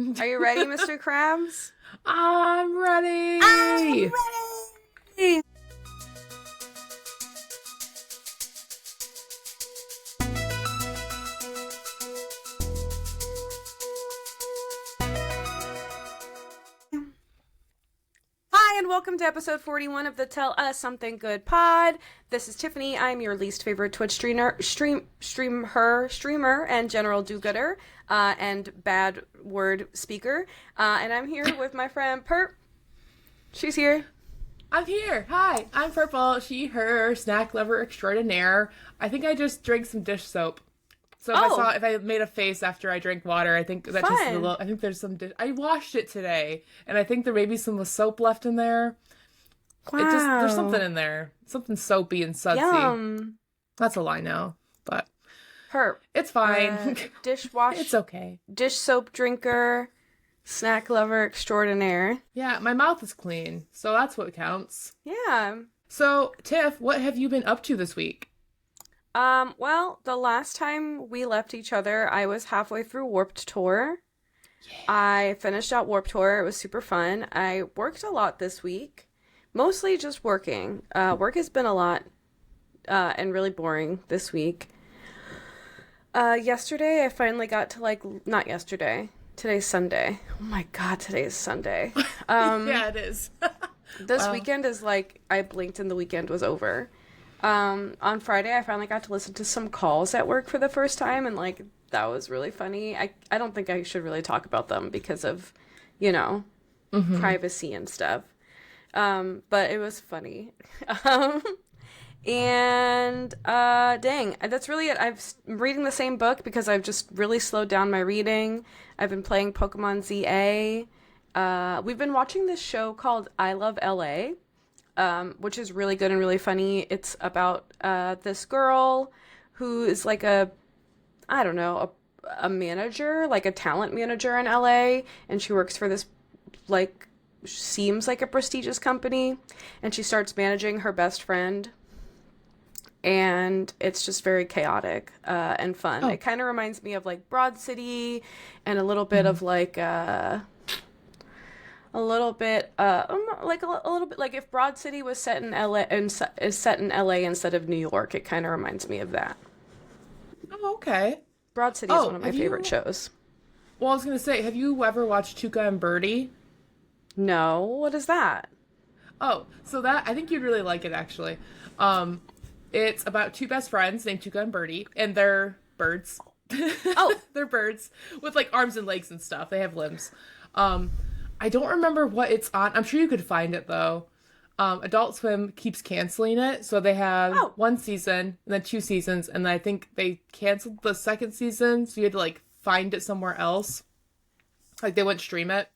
Are you ready, Mr. Krabs? I'm ready. I'm ready. Hi, and welcome to episode 41 of the Tell Us Something Good pod. This is Tiffany. I'm your least favorite Twitch streamer, and general do-gooder, and bad word speaker. And I'm here with my friend Purp. She's here. I'm here. Hi, I'm Purple. She, her, snack lover extraordinaire. I think I just drank some dish soap. So if I made a face after I drank water, I think that just a little. I think there's some dish. I washed it today, and I think there may be some soap left in there. Wow. There's something in there, something soapy and sudsy. Yum. That's all I know, but Purp. it's fine. Dishwash. It's okay. Dish soap drinker, snack lover extraordinaire. Yeah, my mouth is clean, so that's what counts. Yeah. So, Tiff, what have you been up to this week? Well, the last time we left each other, I was halfway through Warped Tour. Yeah. I finished out Warped Tour. It was super fun. I worked a lot this week. Mostly just working. Work has been a lot, and really boring this week. Yesterday, I finally got to, not yesterday. Today's Sunday. Oh my god, today is Sunday. Yeah, it is. This weekend is I blinked and the weekend was over. On Friday, I finally got to listen to some calls at work for the first time, and, that was really funny. I don't think I should really talk about them because of, privacy and stuff. But it was funny. And, dang, that's really it. I'm reading the same book because I've just really slowed down my reading. I've been playing Pokemon ZA. We've been watching this show called I Love LA. Which is really good and really funny. It's about this girl who is a manager, a talent manager in LA, and she works for this seems like a prestigious company, and she starts managing her best friend, and it's just very chaotic and fun. It kind of reminds me of Broad City and a little bit of a little bit if Broad City was set in LA and is set in LA instead of New York. It kind of reminds me of that. Oh, okay. Broad City is one of my favorite shows. Well, I was gonna say, have you ever watched Tuca and Birdie? No, what is that? Oh, so that I think you'd really like it actually. It's about two best friends named Tuca and Birdie, and they're birds. Oh, they're birds with arms and legs and stuff. They have limbs. I don't remember what it's on. I'm sure you could find it, though. Adult Swim keeps canceling it, so they have one season, and then 2 seasons, and I think they canceled the second season, so you had to, find it somewhere else. They wouldn't stream it.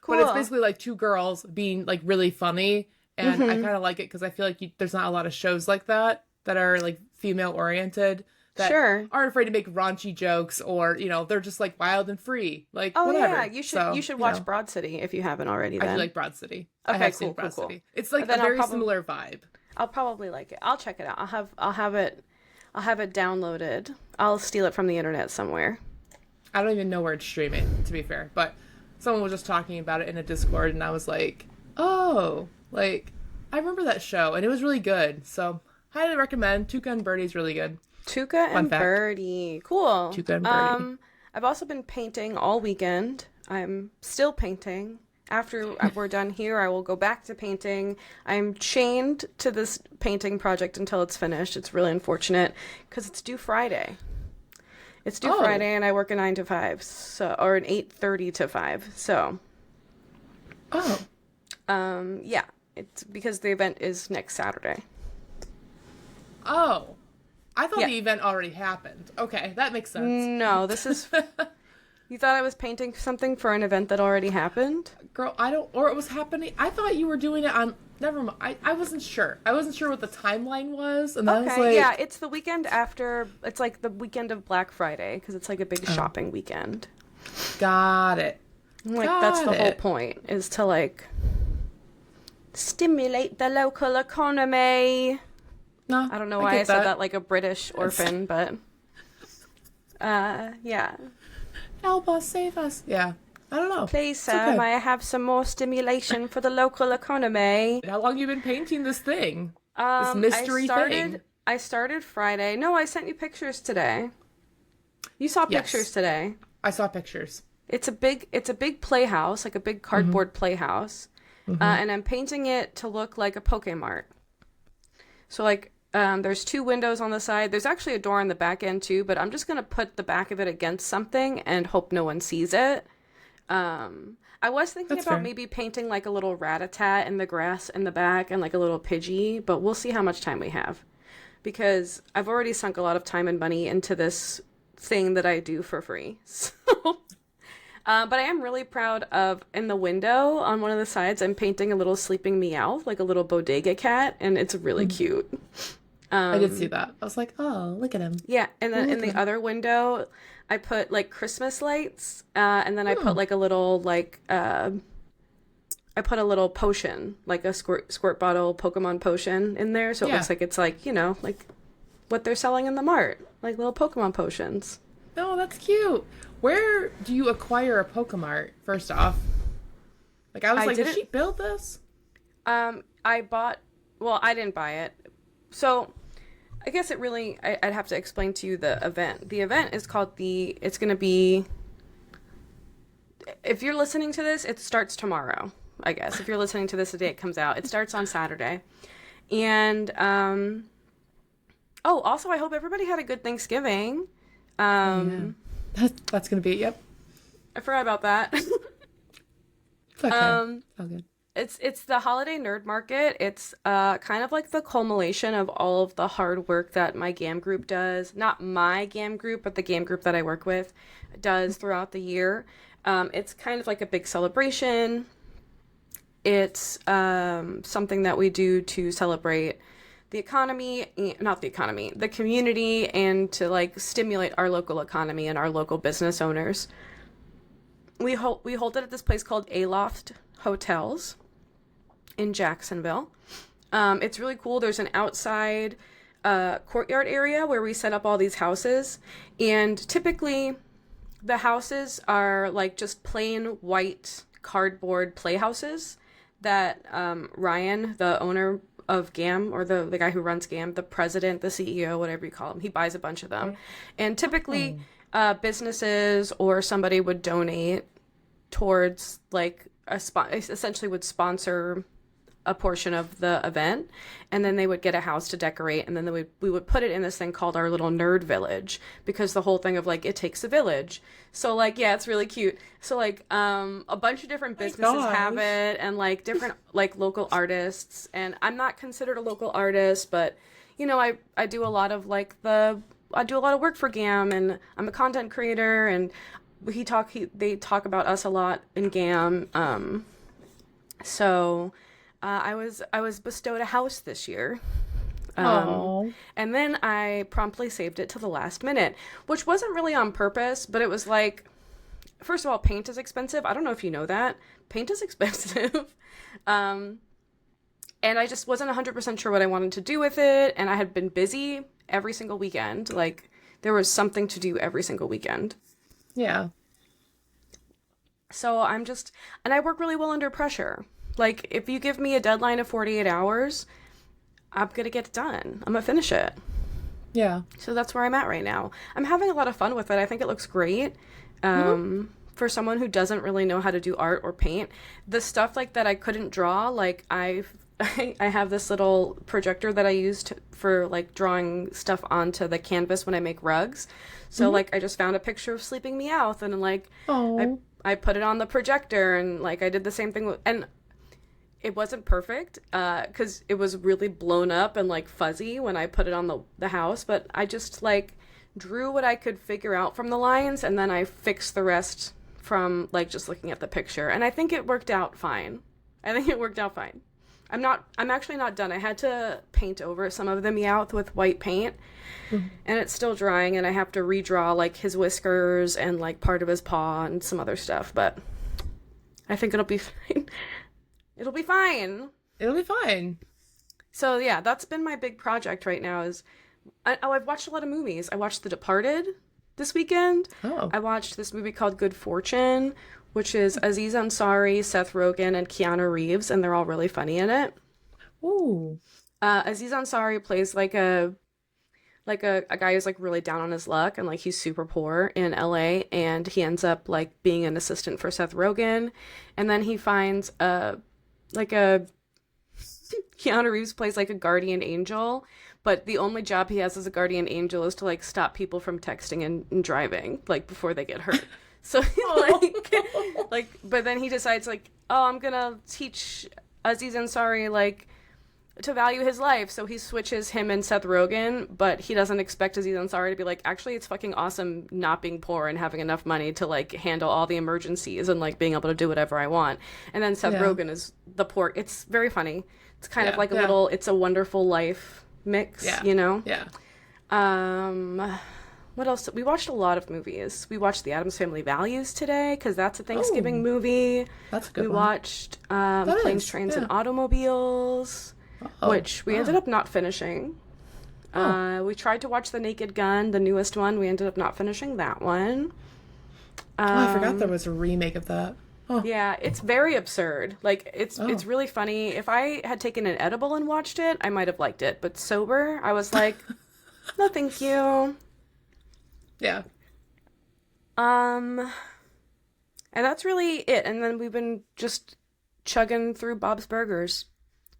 Cool. But it's basically, 2 girls being, really funny, and I kind of like it, because I feel like there's not a lot of shows like that are, female-oriented. That aren't afraid to make raunchy jokes, or they're just wild wild and free, whatever. Yeah, you should watch Broad City if you haven't already. Then I do like Broad City. Okay, I have cool, seen Broad cool. City. It's a very similar vibe. I'll probably like it. I'll check it out. I'll have it downloaded. I'll steal it from the internet somewhere. I don't even know where it's streaming, to be fair, but someone was just talking about it in a Discord, and I was like, oh, I remember that show, and it was really good. So highly recommend. Tuca and Birdie's really good. Tuca and Birdie. Cool. Tuca and Birdie. I've also been painting all weekend. I'm still painting. After we're done here, I will go back to painting. I'm chained to this painting project until it's finished. It's really unfortunate because it's due Friday. It's due Friday, and I work a 9 to 5, or an 8:30 to 5. So. Oh. Yeah. It's because the event is next Saturday. Oh. I thought the event already happened. Okay, that makes sense. No, this is... You thought I was painting something for an event that already happened? Girl, or it was happening... I thought you were doing it on... Never mind. I wasn't sure. I wasn't sure what the timeline was, and I was like... Yeah, it's the weekend after... It's the weekend of Black Friday, because it's a big shopping weekend. Got it. That's the whole point, is to, stimulate the local economy. No, I don't know why I said that like a British orphan, but yeah. Help us, save us. Yeah. I don't know. Please, It's sir, okay. may I have some more stimulation for the local economy? How long you been painting this thing? This mystery thing? I started Friday. No, I sent you pictures today. You saw pictures Yes. today. I saw pictures. It's a big playhouse, like a big cardboard playhouse. And I'm painting it to look like a Pokemart. So like there's two windows on the side. There's actually a door on the back end too, but I'm just gonna put the back of it against something and hope no one sees it. I was thinking That's about fair. maybe painting like a little rat-a-tat in the grass in the back and like a little Pidgey, but we'll see how much time we have. Because I've already sunk a lot of time and money into this thing that I do for free. But I am really proud of, in the window on one of the sides, I'm painting a little sleeping meow, like a little bodega cat, and it's really cute. I did see that. I was like, oh, look at him. Yeah, and then in the other window, I put like Christmas lights, and then I put like a little I put a little potion, like a squirt bottle Pokemon potion in there, so it looks like it's like, you know, like what they're selling in the mart, like little Pokemon potions. Oh, that's cute. Where do you acquire a Pokemart, first off? Like, I was like, did didn't- she build this? I bought, well, I didn't buy it. So, I guess it really, I'd have to explain to you the event. The event is called it's going to be, if you're listening to this, it starts tomorrow, I guess. If you're listening to this the day it comes out, it starts on Saturday. And, oh, also, I hope everybody had a good Thanksgiving. That's gonna be, yep. I forgot about that. It's okay. Oh, good. It's the holiday nerd market. It's kind of like the culmination of all of the hard work that my GAM group does. Not my GAM group, but the GAM group that I work with does throughout the year. It's kind of like a big celebration. It's something that we do to celebrate the economy, not the economy, the community, and to like stimulate our local economy and our local business owners. We hold it at this place called Aloft Hotels in Jacksonville. It's really cool. There's an outside courtyard area where we set up all these houses, and typically the houses are like just plain white cardboard playhouses that Ryan, the owner of GAM, or the guy who runs GAM, the president, the CEO, whatever you call him, he buys a bunch of them. And typically businesses or somebody would donate towards like essentially would sponsor a portion of the event, and then they would get a house to decorate, and then we would put it in this thing called our little nerd village, because the whole thing of like it takes a village. So like, yeah, it's really cute. So like a bunch of different businesses have it, and like different like local artists, and I'm not considered a local artist, but you know, I do a lot of like I do a lot of work for GAM, and I'm a content creator, and they talk about us a lot in GAM. So I was bestowed a house this year. And then I promptly saved it to the last minute, which wasn't really on purpose, but it was like, first of all, paint is expensive. I don't know if you know that. Paint is expensive. And I just wasn't 100% sure what I wanted to do with it, and I had been busy every single weekend. Like, there was something to do every single weekend. Yeah. So and I work really well under pressure. Like, if you give me a deadline of 48 hours, I'm going to get it done. I'm going to finish it. Yeah. So that's where I'm at right now. I'm having a lot of fun with it. I think it looks great. For someone who doesn't really know how to do art or paint, the stuff like that I couldn't draw, like I have this little projector that I used for like drawing stuff onto the canvas when I make rugs. So like I just found a picture of Sleeping Meowth, and like I put it on the projector, and like I did the same thing and it wasn't perfect because it was really blown up and like fuzzy when I put it on the house, but I just like drew what I could figure out from the lines, and then I fixed the rest from like just looking at the picture, and I think it worked out fine. I'm actually not done. I had to paint over some of the Meowth with white paint, and it's still drying, and I have to redraw like his whiskers and like part of his paw and some other stuff, but I think it'll be fine. It'll be fine. It'll be fine. So yeah, that's been my big project right now I've watched a lot of movies. I watched The Departed this weekend. Oh. I watched this movie called Good Fortune, which is Aziz Ansari, Seth Rogen, and Keanu Reeves, and they're all really funny in it. Ooh. Aziz Ansari plays a guy who's like really down on his luck and like he's super poor in LA, and he ends up like being an assistant for Seth Rogen, and then he finds a Keanu Reeves plays like a guardian angel, but the only job he has as a guardian angel is to like stop people from texting and driving like before they get hurt. So but then he decides like, oh, I'm gonna teach Aziz Ansari like to value his life. So he switches him and Seth Rogen, but he doesn't expect Aziz Ansari to be like, actually, it's fucking awesome not being poor and having enough money to like handle all the emergencies and like being able to do whatever I want. And then Seth Rogen is the poor. It's very funny. It's kind of like a little It's a Wonderful Life mix, you know? Yeah. What else? We watched a lot of movies. We watched The Addams Family Values today because that's a Thanksgiving movie. That's a good one. We watched Planes, Trains, and Automobiles, which we ended up not finishing. We tried to watch The Naked Gun, the newest one. We ended up not finishing that one. I forgot there was a remake of that. Oh. Yeah, it's very absurd. Like, it's really funny. If I had taken an edible and watched it, I might have liked it. But sober, I was like, no, thank you. Yeah. And that's really it. And then we've been just chugging through Bob's Burgers.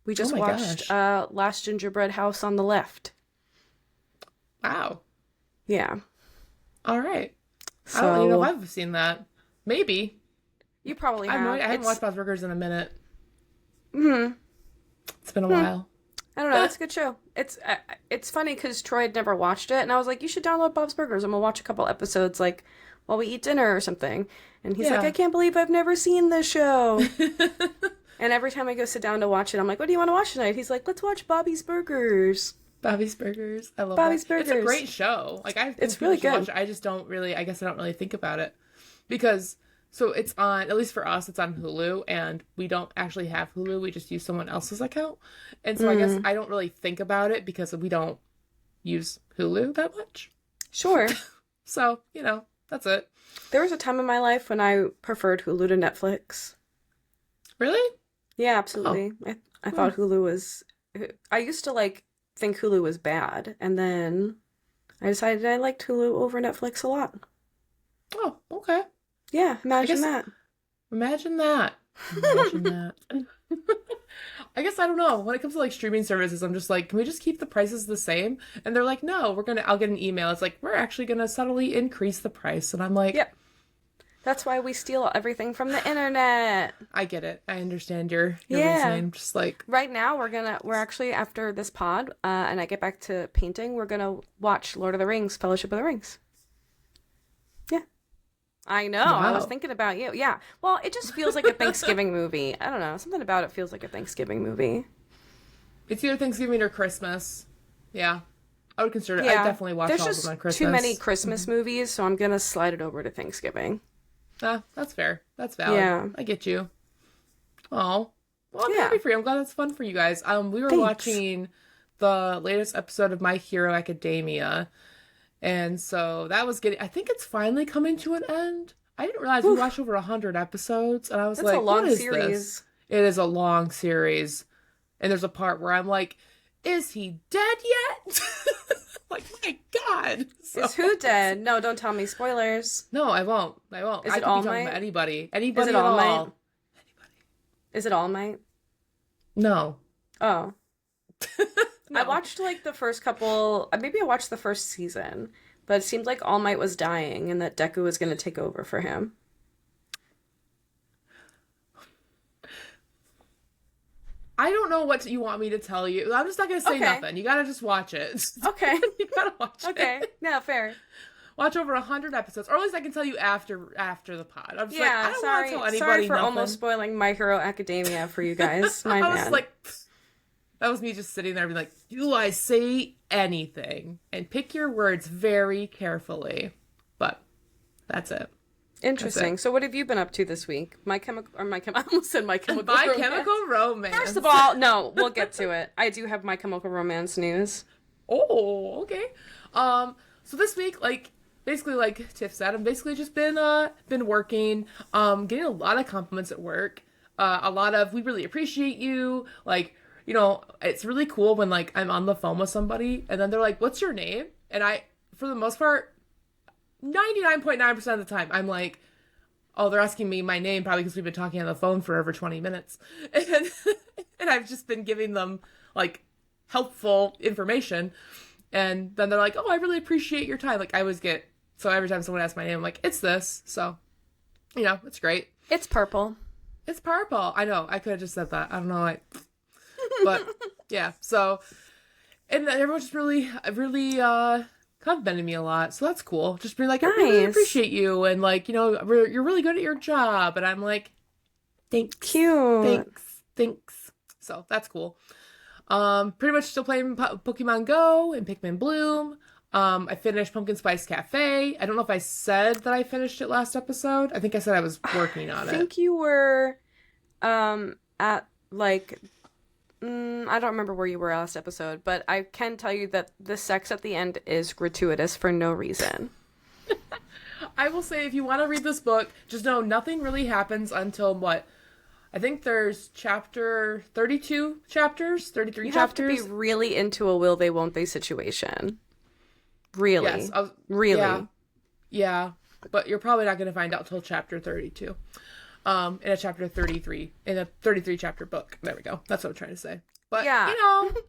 We just watched Last Gingerbread House on the Left. Wow. Yeah. All right. So, I don't even know if I've seen that. Maybe. You probably have. I haven't watched Bob's Burgers in a minute. Mm-hmm. It's been a while. I don't know. It's a good show. It's funny because Troy had never watched it, and I was like, you should download Bob's Burgers, and we'll watch a couple episodes, like, while we eat dinner or something. And he's like, I can't believe I've never seen this show. And every time I go sit down to watch it, I'm like, what do you want to watch tonight? He's like, let's watch Bobby's Burgers. Bobby's Burgers. I love Bobby's that. Burgers. It's a great show. Like, it's really good. I just don't really, I guess I don't really think about it. Because, so it's on, at least for us, it's on Hulu, and we don't actually have Hulu. We just use someone else's account. And so I guess I don't really think about it because we don't use Hulu that much. Sure. So, that's it. There was a time in my life when I preferred Hulu to Netflix. Really? Yeah, absolutely. Oh. I thought Hulu was... I used to, like, think Hulu was bad, and then I decided I liked Hulu over Netflix a lot. Oh, okay. Yeah, imagine that. Imagine that. Imagine that. I guess I don't know. When it comes to like streaming services, I'm just like, can we just keep the prices the same? And they're like, no, I'll get an email. It's like, we're actually gonna subtly increase the price. And I'm like, yep. That's why we steal everything from the internet. I get it. I understand your reasoning. Just like right now we're actually after this pod, and I get back to painting, we're gonna watch Lord of the Rings, Fellowship of the Rings. Yeah. I know. Wow. I was thinking about you. Yeah. Well, it just feels like a Thanksgiving movie. I don't know. Something about it feels like a Thanksgiving movie. It's either Thanksgiving or Christmas. Yeah. I would consider it. I definitely watch all of them on Christmas. Too many Christmas movies, so I'm going to slide it over to Thanksgiving. That's fair. That's valid. Yeah. I get you. Oh. Well, I'm happy for you. I'm glad that's fun for you guys. We were watching the latest episode of My Hero Academia. And so that was I think it's finally coming to an end. I didn't realize we watched over 100 episodes, and I was like, what is this? It is a long series. And there's a part where I'm like, is he dead yet? Like, my God. So, is who dead? No, don't tell me. Spoilers. No, I won't. Is it All Might? Anybody is it at All Might? Anybody. Is it All Might? No. Oh. No. I watched like the first couple, maybe I watched the first season, but it seemed like All Might was dying and that Deku was going to take over for him. I don't know what you want me to tell you. I'm just not going to say nothing. You got to just watch it. Okay. You got to watch it. Okay. No, fair. Watch over 100 episodes, or at least I can tell you after the pod. I'm just like, I don't want to tell anybody sorry for nothing. Almost spoiling My Hero Academia for you guys. My I bad. was like, that was me just sitting there being like, do I say anything? And pick your words very carefully. But that's it. Interesting. That's it. So what have you been up to this week? I almost said My Chemical My Romance. Chemical Romance. First of all, no, we'll get to it. I do have My Chemical Romance news. Oh, okay. So this week, like, basically, like Tiff said, I've basically just been working, getting a lot of compliments at work. A lot of we really appreciate you. Like, it's really cool when like I'm on the phone with somebody and then they're like, "What's your name?" And I, for the most part, 99.9% of the time, I'm like, "Oh, they're asking me my name probably because we've been talking on the phone for over 20 minutes," and and I've just been giving them like helpful information, and then they're like, "Oh, I really appreciate your time." Like I always get so every time someone asks my name, I'm like, "It's this," so it's great. It's purple. It's purple. I know. I could have just said that. I don't know. But yeah. So, and everyone just really complimented me a lot. So that's cool. Just being like, I really Nice. appreciate you, and like, you're really good at your job, and I'm like, thanks, Cute. thanks. So that's cool. Pretty much still playing Pokemon Go and Pikmin Bloom. I finished Pumpkin Spice Cafe. I don't know if I said that I finished it last episode. I think I said I was working on it. I think you were at like I don't remember where you were last episode, but I can tell you that the sex at the end is gratuitous for no reason. I will say, if you want to read this book, just know nothing really happens until what? I think there's chapter 32 chapters, 33 You chapters. have to be really into a will they won't they situation. Really. Yes, really. Yeah, but you're probably not going to find out till chapter 32. In a chapter 33, in a 33 chapter book. There we go. That's what I'm trying to say. But, Yeah.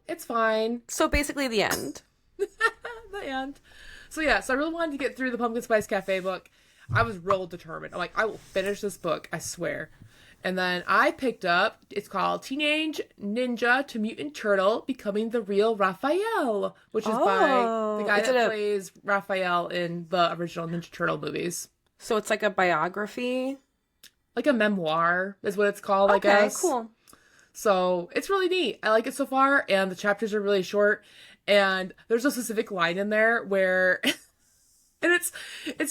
it's fine. So basically the end. The end. So yeah, so I really wanted to get through the Pumpkin Spice Cafe book. I was real determined. I'm like, I will finish this book, I swear. And then I picked up, it's called Teenage Ninja to Mutant Turtle Becoming the Real Raphael, which is by the guy that plays Raphael in the original Ninja Turtle movies. So it's like a biography? Like a memoir is what it's called, I guess. Okay, cool. So it's really neat. I like it so far, and the chapters are really short. And there's a specific line in there where, and it's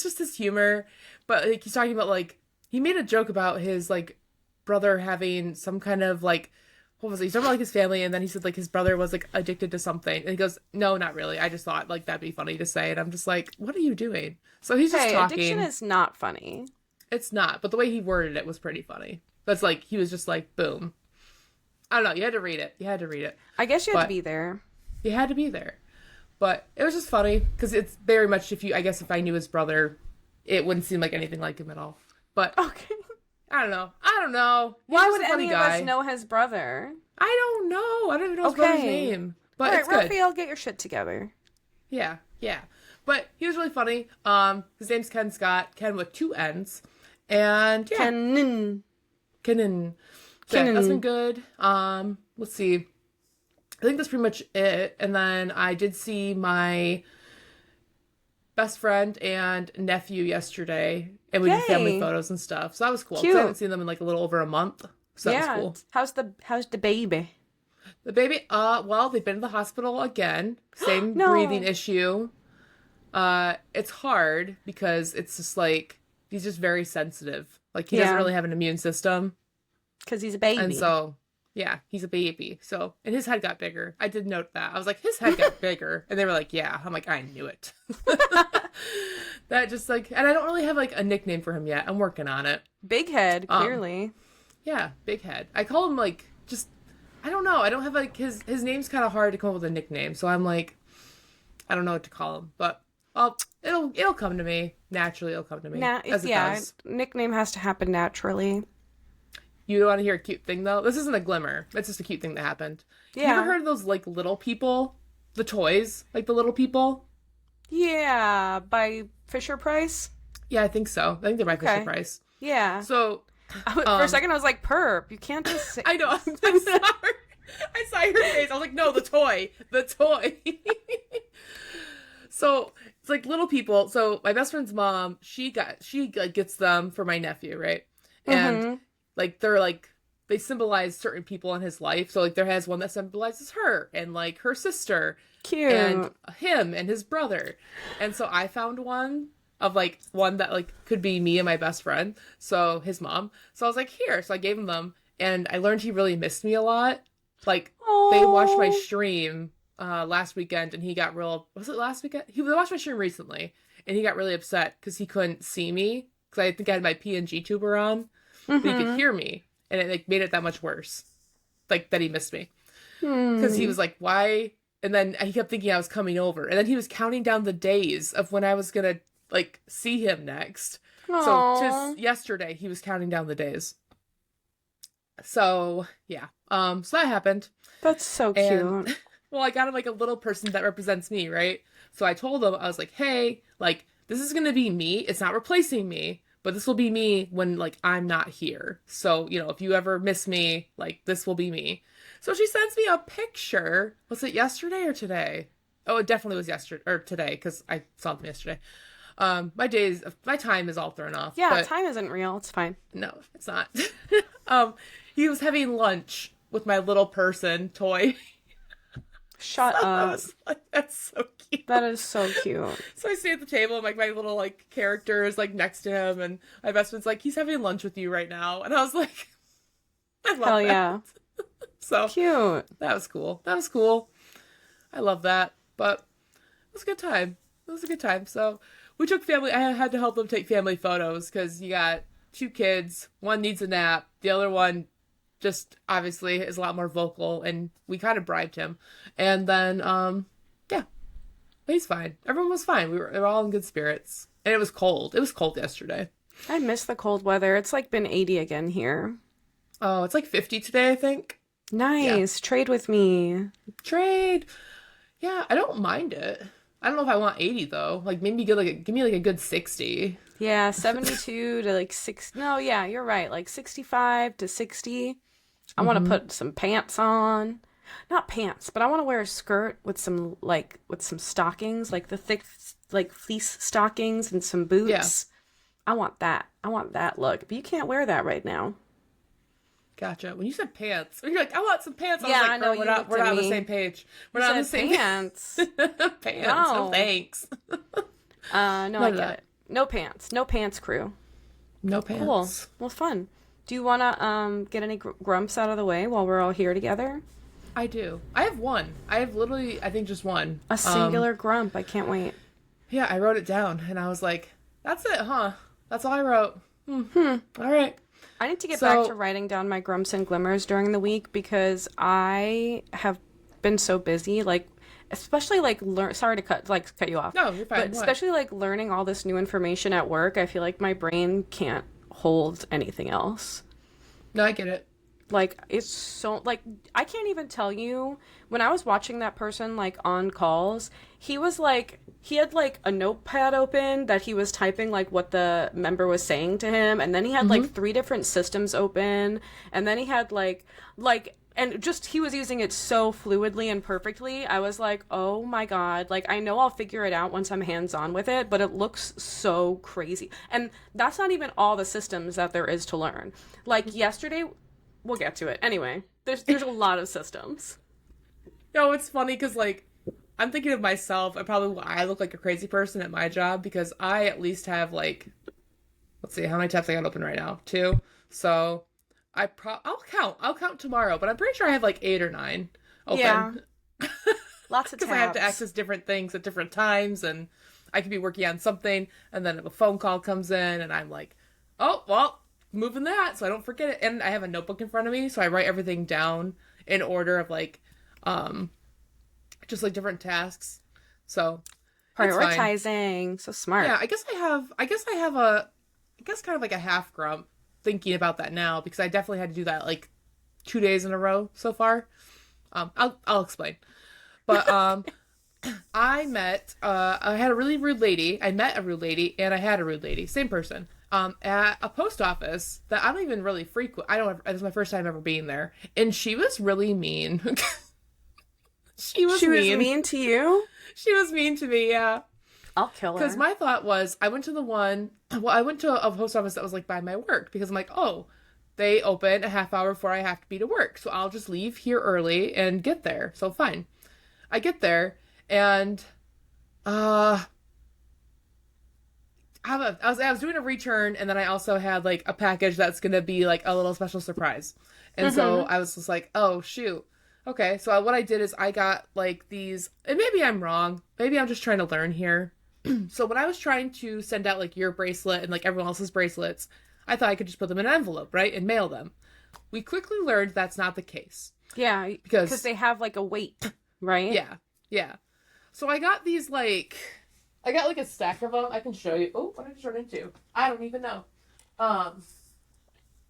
just his humor, but like he's talking about like he made a joke about his like brother having some kind of like what was it? He's talking about like his family, and then he said like his brother was like addicted to something, and he goes, "No, not really. I just thought like that'd be funny to say," and I'm just like, "What are you doing?" So he's just talking. Addiction is not funny. It's not, but the way he worded it was pretty funny. That's like he was just like, boom. I don't know. You had to read it. I guess you had to be there. You had to be there. But it was just funny because it's very much if I knew his brother, it wouldn't seem like anything like him at all. But Okay. I don't know. Why would any of us know his brother? I don't know. I don't even know his brother's name. But all right, it's good. Raphael, get your shit together. Yeah. But he was really funny. His name's Ken Scott. Ken with 2 N's. And yeah. Kenan. So, yeah, that's been good. Let's see. I think that's pretty much it. And then I did see my best friend and nephew yesterday, and we did family photos and stuff. So that was cool. 'Cause I haven't seen them in like a little over a month. So that was cool. How's the baby? The baby, well, they've been to the hospital again. Same No. breathing issue. It's hard because it's just like he's just very sensitive. Like he doesn't really have an immune system. Because he's a baby. And so, yeah, he's a baby. So, and his head got bigger. I did note that. I was like, his head got bigger. And they were like, yeah. I'm like, I knew it. That just like, and I don't really have like a nickname for him yet. I'm working on it. Big head, clearly. Yeah, big head. I call him like, just, I don't know. I don't have like, his name's kind of hard to come up with a nickname. So I'm like, I don't know what to call him. But, it'll come to me. Naturally, it'll come to me. As it does. Nickname has to happen naturally. You don't want to hear a cute thing, though? This isn't a glimmer. It's just a cute thing that happened. Yeah. You ever heard of those, like, little people? The toys? Like, the little people? Yeah, by Fisher-Price? Yeah, I think so. I think they're by Fisher-Price. Yeah. So, for a second, I was like, Purp. You can't just say... I know. I'm sorry. I saw your face. I was like, no, the toy. The toy. So, it's like little people. So, my best friend's mom, she gets them for my nephew, right? And... like, they symbolize certain people in his life. So, like, there has one that symbolizes her and, like, her sister. Cute. And him and his brother. And so I found one that, like, could be me and my best friend. So, his mom. So, I was like, here. So, I gave him them. And I learned he really missed me a lot. Like, they watched my stream last weekend, and he got real... Was it last weekend? They watched my stream recently. and he got really upset because he couldn't see me because I think I had my PNG tuber on, but he could Mm-hmm. hear me, and it like made it that much worse, like that he missed me because he Hmm. was like, "Why?" And then he kept thinking I was coming over, and then he was counting down the days of when I was gonna like see him next. So Aw. just yesterday, he was counting down the days. So yeah, so that happened, That's so and cute. well, I got him like a little person that represents me, right? So I told him, I was like, hey, like this is gonna be me. It's not replacing me, but this will be me when like I'm not here. So if you ever miss me, like this will be me. So she sends me a picture. Was it yesterday or today? Oh, it definitely was yesterday or today because I saw them yesterday. My time is all thrown off, Yeah, but time isn't real. It's fine. no, it's not. um, he was having lunch with my little person toy. Shut I up. was like, that's so cute. That is so cute. So I stay at the table and like my little like character is like next to him and my best friend's like, he's having lunch with you right now. And I was like, I love Hell that. yeah. So Cute. that was cool. That was cool. I love that. But it was a good time. It was a good time. So we took I had to help them take family photos because you got two kids. One needs a nap. The other one just obviously is a lot more vocal and we kind of bribed him. And then, yeah, he's fine. Everyone was fine. They were all in good spirits. And it was cold. It was cold yesterday. I miss the cold weather. It's like been 80 again here. Oh, it's like 50 today, I think. Yeah. Nice. Trade with me. Trade. Yeah, I don't mind it. I don't know if I want 80 though. Like maybe give me like a good 60. Yeah, 72 to like 6. No, yeah, you're right. Like 65 to 60. I want to Mm-hmm. put some pants on. Not pants, but I want to wear a skirt with some stockings, like the thick like fleece stockings and some Yeah, boots. I want that. I want that look. But you can't wear that right now. gotcha. When you said pants, you're like, I want some pants. I Yeah, was I like, know, girl, you we're looked at not on the me. same page. We're You not on the said same pants. pants. No No. thanks. No, None I of get that. it. No pants. No pants crew. No Cool. pants. Well, fun. Do you want to get any grumps out of the way while we're all here together? I do. I have one. I have literally, I think, just one. A singular grump. I can't wait. Yeah, I wrote it down, and I was like, "That's it, huh? That's all I wrote." All right. I need to get back So, to writing down my grumps and glimmers during the week because I have been so busy, like especially like sorry to cut you off. no, you're fine. But What? especially like learning all this new information at work, I feel like my brain can't hold anything else. No, I get it. Like it's so like I can't even tell you when I was watching that person like on calls, he was like he had like a notepad open that he was typing like what the member was saying to him, and then he had like three different systems open, and then he had like and just he was using it so fluidly and perfectly. I was like, "Oh my God, like I know I'll figure it out once I'm hands-on with it, but it looks so crazy." And that's not even all the systems that there is to learn. Like yesterday, we'll get to it. Anyway, there's a lot of systems. No, it's funny because like I'm thinking of myself. I look like a crazy person at my job because I at least have like, let's see, how many tabs I got open right now? Two. So I'll count. I'll count tomorrow, but I'm pretty sure I have like 8 or 9 open. Yeah, lots of Because I have to tabs. access different things at different times, and I could be working on something, and then if a phone call comes in, and I'm like, oh, well, moving that so I don't forget it. And I have a notebook in front of me, so I write everything down in order of like, just like different tasks. So it's fine. Prioritizing, so smart. Yeah, I guess kind of like a half grump thinking about that now because I definitely had to do that like 2 days in a row so far. I'll explain. But I had a really rude lady. I met a rude lady and I had a rude lady, same person. At a post office that I don't even really frequent. I don't ever, it was my first time ever being there. And she was really mean. She was She was mean. mean to you? She was mean to me, yeah. I'll kill Because her. my thought was, I went to a post office that was like by my work because I'm like, oh, they open a half hour before I have to be to work. So I'll just leave here early and get there. So fine. I get there and I was doing a return and then I also had like a package that's gonna be like a little special surprise. And so I was just like, oh shoot. Okay, so what I did is I got like these, and maybe I'm wrong. Maybe I'm just trying to learn here. So when I was trying to send out like your bracelet and like everyone else's bracelets, I thought I could just put them in an envelope, right? And mail them. We quickly learned that's not the case. Yeah, because they have like a weight, right? Yeah. Yeah. So I got these like a stack of them. I can show you. Oh, what did I turn into? I don't even know.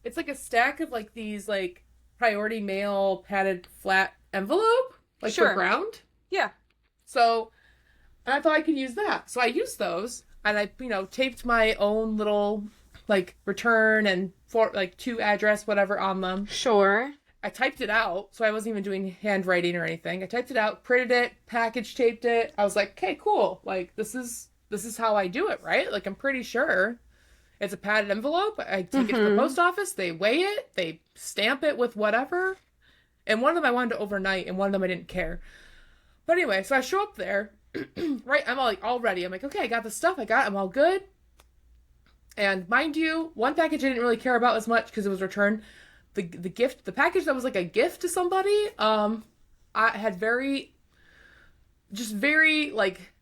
It's like a stack of like these like priority mail padded flat envelope, like for ground. Yeah. So I thought I could use that. So I used those and I, taped my own little like return and for like to address, whatever on them. Sure. I typed it out, so I wasn't even doing handwriting or anything. I typed it out, printed it, package taped it. I was like, okay, cool. Like this is how I do it, right? Like I'm pretty sure. It's a padded envelope. I take it to the post office. They weigh it. They stamp it with whatever. And one of them I wanted to overnight, and one of them I didn't care. But anyway, so I show up there, right? I'm all ready. I'm like, okay, I got the stuff. I'm all good. And mind you, one package I didn't really care about as much because it was returned. The package that was like a gift to somebody, I had very like,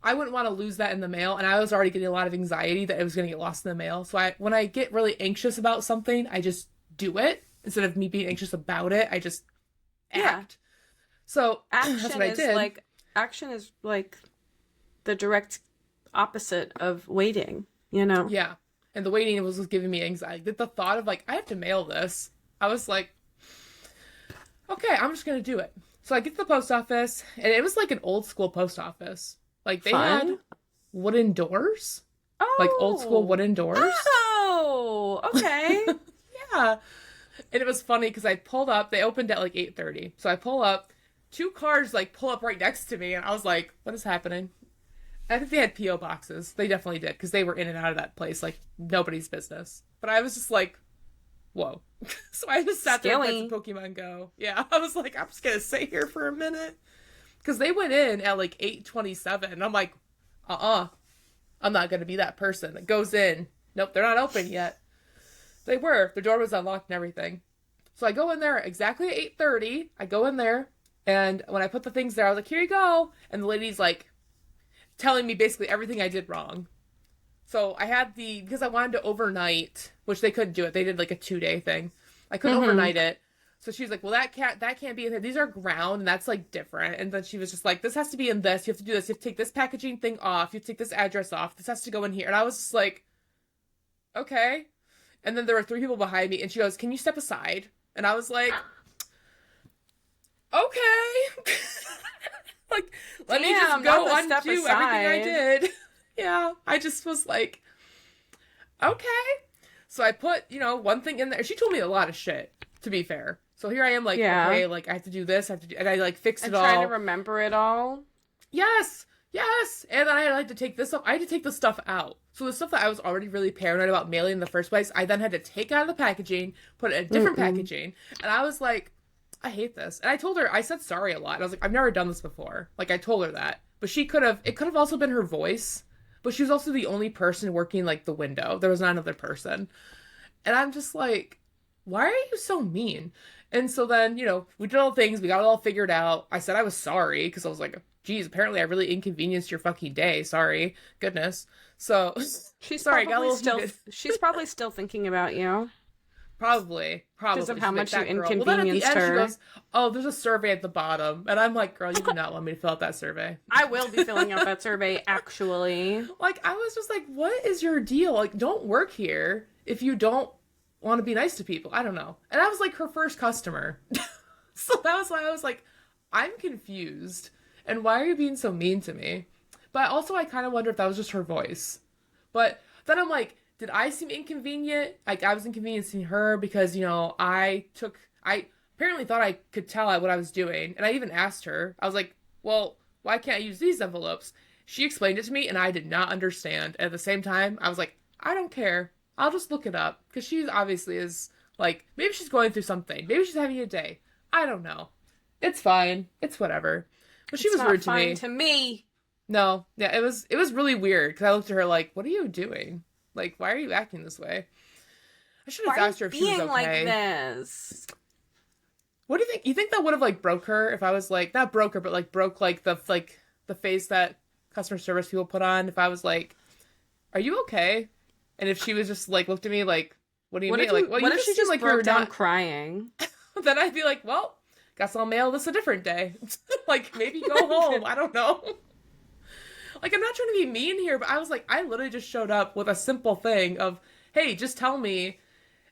I wouldn't want to lose that in the mail, and I was already getting a lot of anxiety that it was going to get lost in the mail. So when I get really anxious about something, I just do it instead of me being anxious about it. I just act. Yeah. So that's what I did. Action is like the direct opposite of waiting, you know? Yeah. And the waiting was giving me anxiety. The thought of like, I have to mail this. I was like, okay, I'm just going to do it. So I get to the post office, and it was like an old school post office. Like they had wooden doors. Oh. Like old school wooden doors. Oh, okay. Yeah. And it was funny because I pulled up, they opened at like 8:30. So I pull up, 2 cars like pull up right next to me, and I was like, what is happening? I think they had P.O. boxes. They definitely did, because they were in and out of that place like nobody's business. But I was just like, whoa. So I just sat there and played some Pokemon Go. Yeah, I was like, I'm just going to sit here for a minute. Because they went in at like 8:27, and I'm like, I'm not going to be that person that goes in. Nope, they're not open yet. They were. The door was unlocked and everything. So I go in there exactly at 8:30. I go in there, and when I put the things there, I was like, here you go. And the lady's like telling me basically everything I did wrong. So I had because I wanted to overnight, which they couldn't do it. They did like a 2-day thing. I couldn't overnight it. So she was like, well, that can't be in there. These are ground, and that's like different. And then she was just like, this has to be in this. You have to do this. You have to take this packaging thing off. You have to take this address off. This has to go in here. And I was just like, okay. And then there were 3 people behind me, and she goes, can you step aside? And I was like, okay. Like, let me just go undo everything I did. Yeah, I just was like, okay. So I put, one thing in there. She told me a lot of shit, to be fair. So here I am, like, okay, like, I have to do this, and I, like, fixed it all. And trying to remember it all. Yes. And then I had to take this stuff. I had to take the stuff out. So the stuff that I was already really paranoid about mailing in the first place, I then had to take out of the packaging, put it in a different packaging. And I was like, I hate this. And I told her, I said sorry a lot. And I was like, I've never done this before. Like, I told her that. But it could have also been her voice. But she was also the only person working, like, the window. There was not another person. And I'm just like, why are you so mean? And so then, we did all the things. We got it all figured out. I said I was sorry, because I was like, geez, apparently I really inconvenienced your fucking day. Sorry. Goodness. So, she's sorry, she's probably still thinking about you. Probably. Because of how much you inconvenienced well, then at the end, her. She goes, oh, there's a survey at the bottom. And I'm like, girl, you do not want me to fill out that survey. I will be filling out that survey, actually. Like, I was just like, what is your deal? Like, don't work here if you don't want to be nice to people. I don't know. And I was like her first customer. So that was why I was like, I'm confused. And why are you being so mean to me? But also, I kind of wonder if that was just her voice. But then I'm like, did I seem inconvenient? Like, I was inconveniencing her because, I apparently thought I could tell what I was doing. And I even asked her. I was like, well, why can't I use these envelopes? She explained it to me, and I did not understand. At the same time, I was like, I don't care. I'll just look it up. Because she obviously is, like, maybe she's going through something. Maybe she's having a day. I don't know. It's fine. It's whatever. But she was rude to me. To me. No. Yeah, it was really weird. Because I looked at her like, what are you doing? Like, why are you acting this way? I should have asked her if she was okay. Why are you being like this? What do you think? You think that would have, like, broke her if I was, like, not broke her, but, like, broke, like, the face that customer service people put on, if I was like, "Are you okay?" And if she was just like looked at me like, "What do you mean?" Like, well, what you if just she seem just like broke you're down not. crying? Then I'd be like, "Well, guess I'll mail this a different day." Like maybe go home. I don't know. Like I'm not trying to be mean here, but I was like, I literally just showed up with a simple thing of, "Hey, just tell me,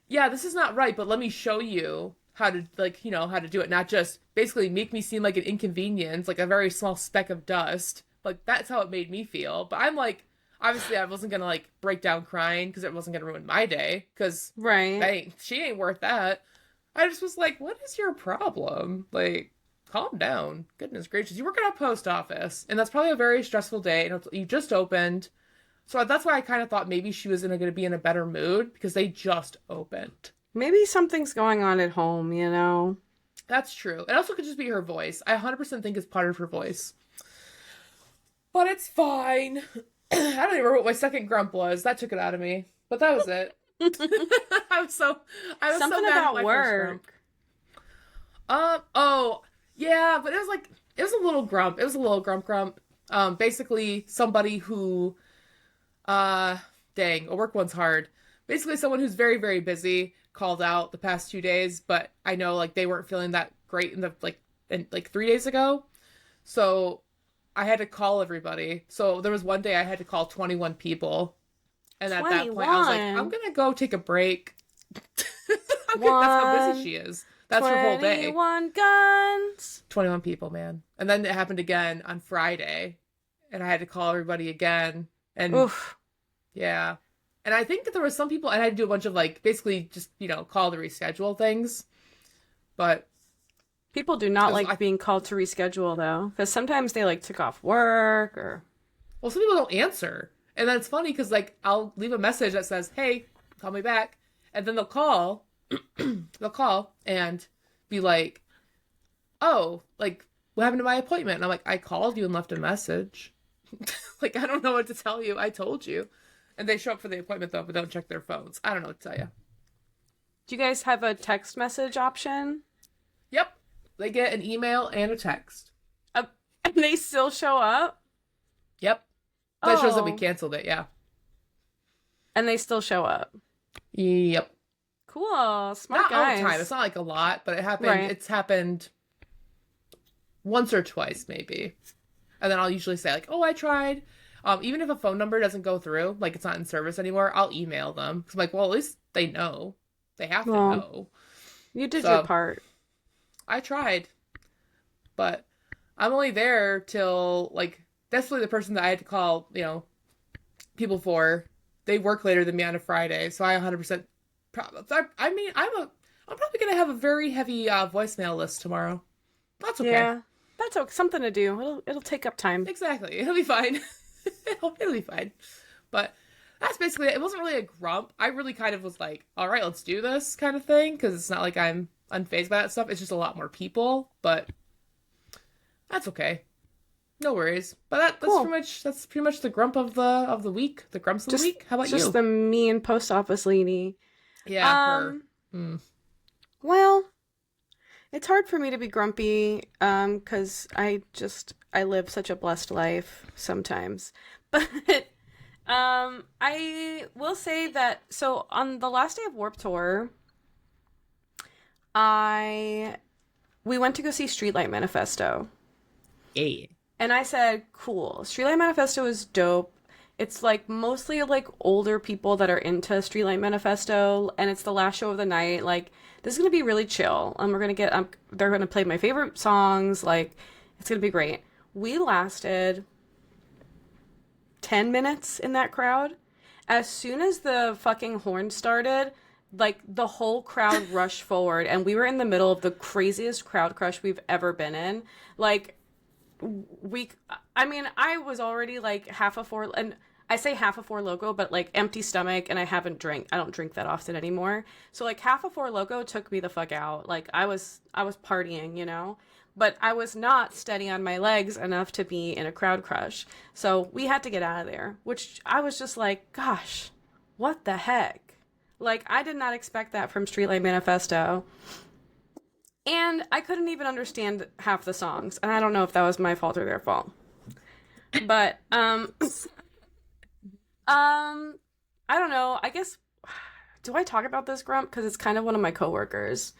yeah, this is not right, but let me show you how to like, how to do it, not just basically make me seem like an inconvenience, like a very small speck of dust." Like that's how it made me feel. But I'm like, obviously I wasn't gonna like break down crying because it wasn't gonna ruin my day because Right. she ain't worth that. I just was like, what is your problem? Like, calm down. Goodness gracious, you work at a post office, and that's probably a very stressful day, and you just opened. So that's why I kind of thought maybe she was going to be in a better mood because they just opened. Maybe something's going on at home, you know? That's true. It also could just be her voice. I 100% think it's part of her voice. But it's fine. I don't even remember what my second grump was. That took it out of me. But that was it. I was so Something mad at about my first grump. Oh, yeah, but it was a little grump. It was a little grump. Basically somebody who dang, a work one's hard. Basically someone who's very, very busy called out the past 2 days, but I know like they weren't feeling that great in 3 days ago. So I had to call everybody. So there was one day I had to call 21 people. And at that point I was like, I'm 21. gonna go take a break. That's how busy she is. That's her whole day. 21 guns. 21 people, man. And then it happened again on Friday. And I had to call everybody again. And Oof. yeah. And I think that there was some people, and I had to do a bunch of like, basically just, call to reschedule things. But People do not like I, being called to reschedule, though, because sometimes they like took off work or. well, some people don't answer. And then it's funny because like, I'll leave a message that says, "Hey, call me back." And then they'll call, and be like, "Oh, like, what happened to my appointment?" And I'm like, "I called you and left a message." Like, I don't know what to tell you. I told you. And they show up for the appointment, though, but don't check their phones. I don't know what to tell you. Do you guys have a text message option? Yep. They get an email and a text. And they still show up? Yep. That shows that we Oh. canceled it, yeah. And they still show up. Yep. Cool. Smart Not guys. all the time. It's not like a lot, but it happened. Right. It's happened once or twice, maybe. And then I'll usually say, like, "Oh, I tried." Even if a phone number doesn't go through, like it's not in service anymore, I'll email them. Because I'm like, well, at least they know. They have to know. You did So, your part. I tried. But I'm only there till, like, definitely the person that I had to call, people for, they work later than me on a Friday. So I 100%, I mean, I'm probably going to have a very heavy voicemail list tomorrow. That's okay. Yeah. That's okay. Something to do. It'll take up time. Exactly. It'll be fine. It'll be fine. But that's basically it. It wasn't really a grump. I really kind of was like, all right, let's do this kind of thing. Because it's not like I'm unfazed by that stuff. It's just a lot more people. But that's okay. No worries. But that's Cool. pretty much the grump of the week. The grumps of the week. How about you? Just the mean post office lady. Yeah, her. Well, it's hard for me to be grumpy, because I live such a blessed life sometimes. But I will say that so on the last day of Warped Tour, we went to go see Streetlight Manifesto. Yeah. And I said, cool. Streetlight Manifesto is dope. It's like mostly like older people that are into Streetlight Manifesto, and it's the last show of the night. Like, this is gonna be really chill. And we're gonna get they're gonna play my favorite songs. Like, it's gonna be great. We lasted 10 minutes in that crowd. As soon as the fucking horn started, like the whole crowd rushed forward, and we were in the middle of the craziest crowd crush we've ever been in. Like, I was already like half a four, and I say half a Four Loko, but like empty stomach, and I don't drink that often anymore. So like half a Four Loko took me the fuck out. Like I was partying, but I was not steady on my legs enough to be in a crowd crush. So we had to get out of there, which I was just like, gosh, what the heck? Like, I did not expect that from Streetlight Manifesto. And I couldn't even understand half the songs. And I don't know if that was my fault or their fault. But um I don't know. I guess do I talk about this grump because it's kind of one of my coworkers.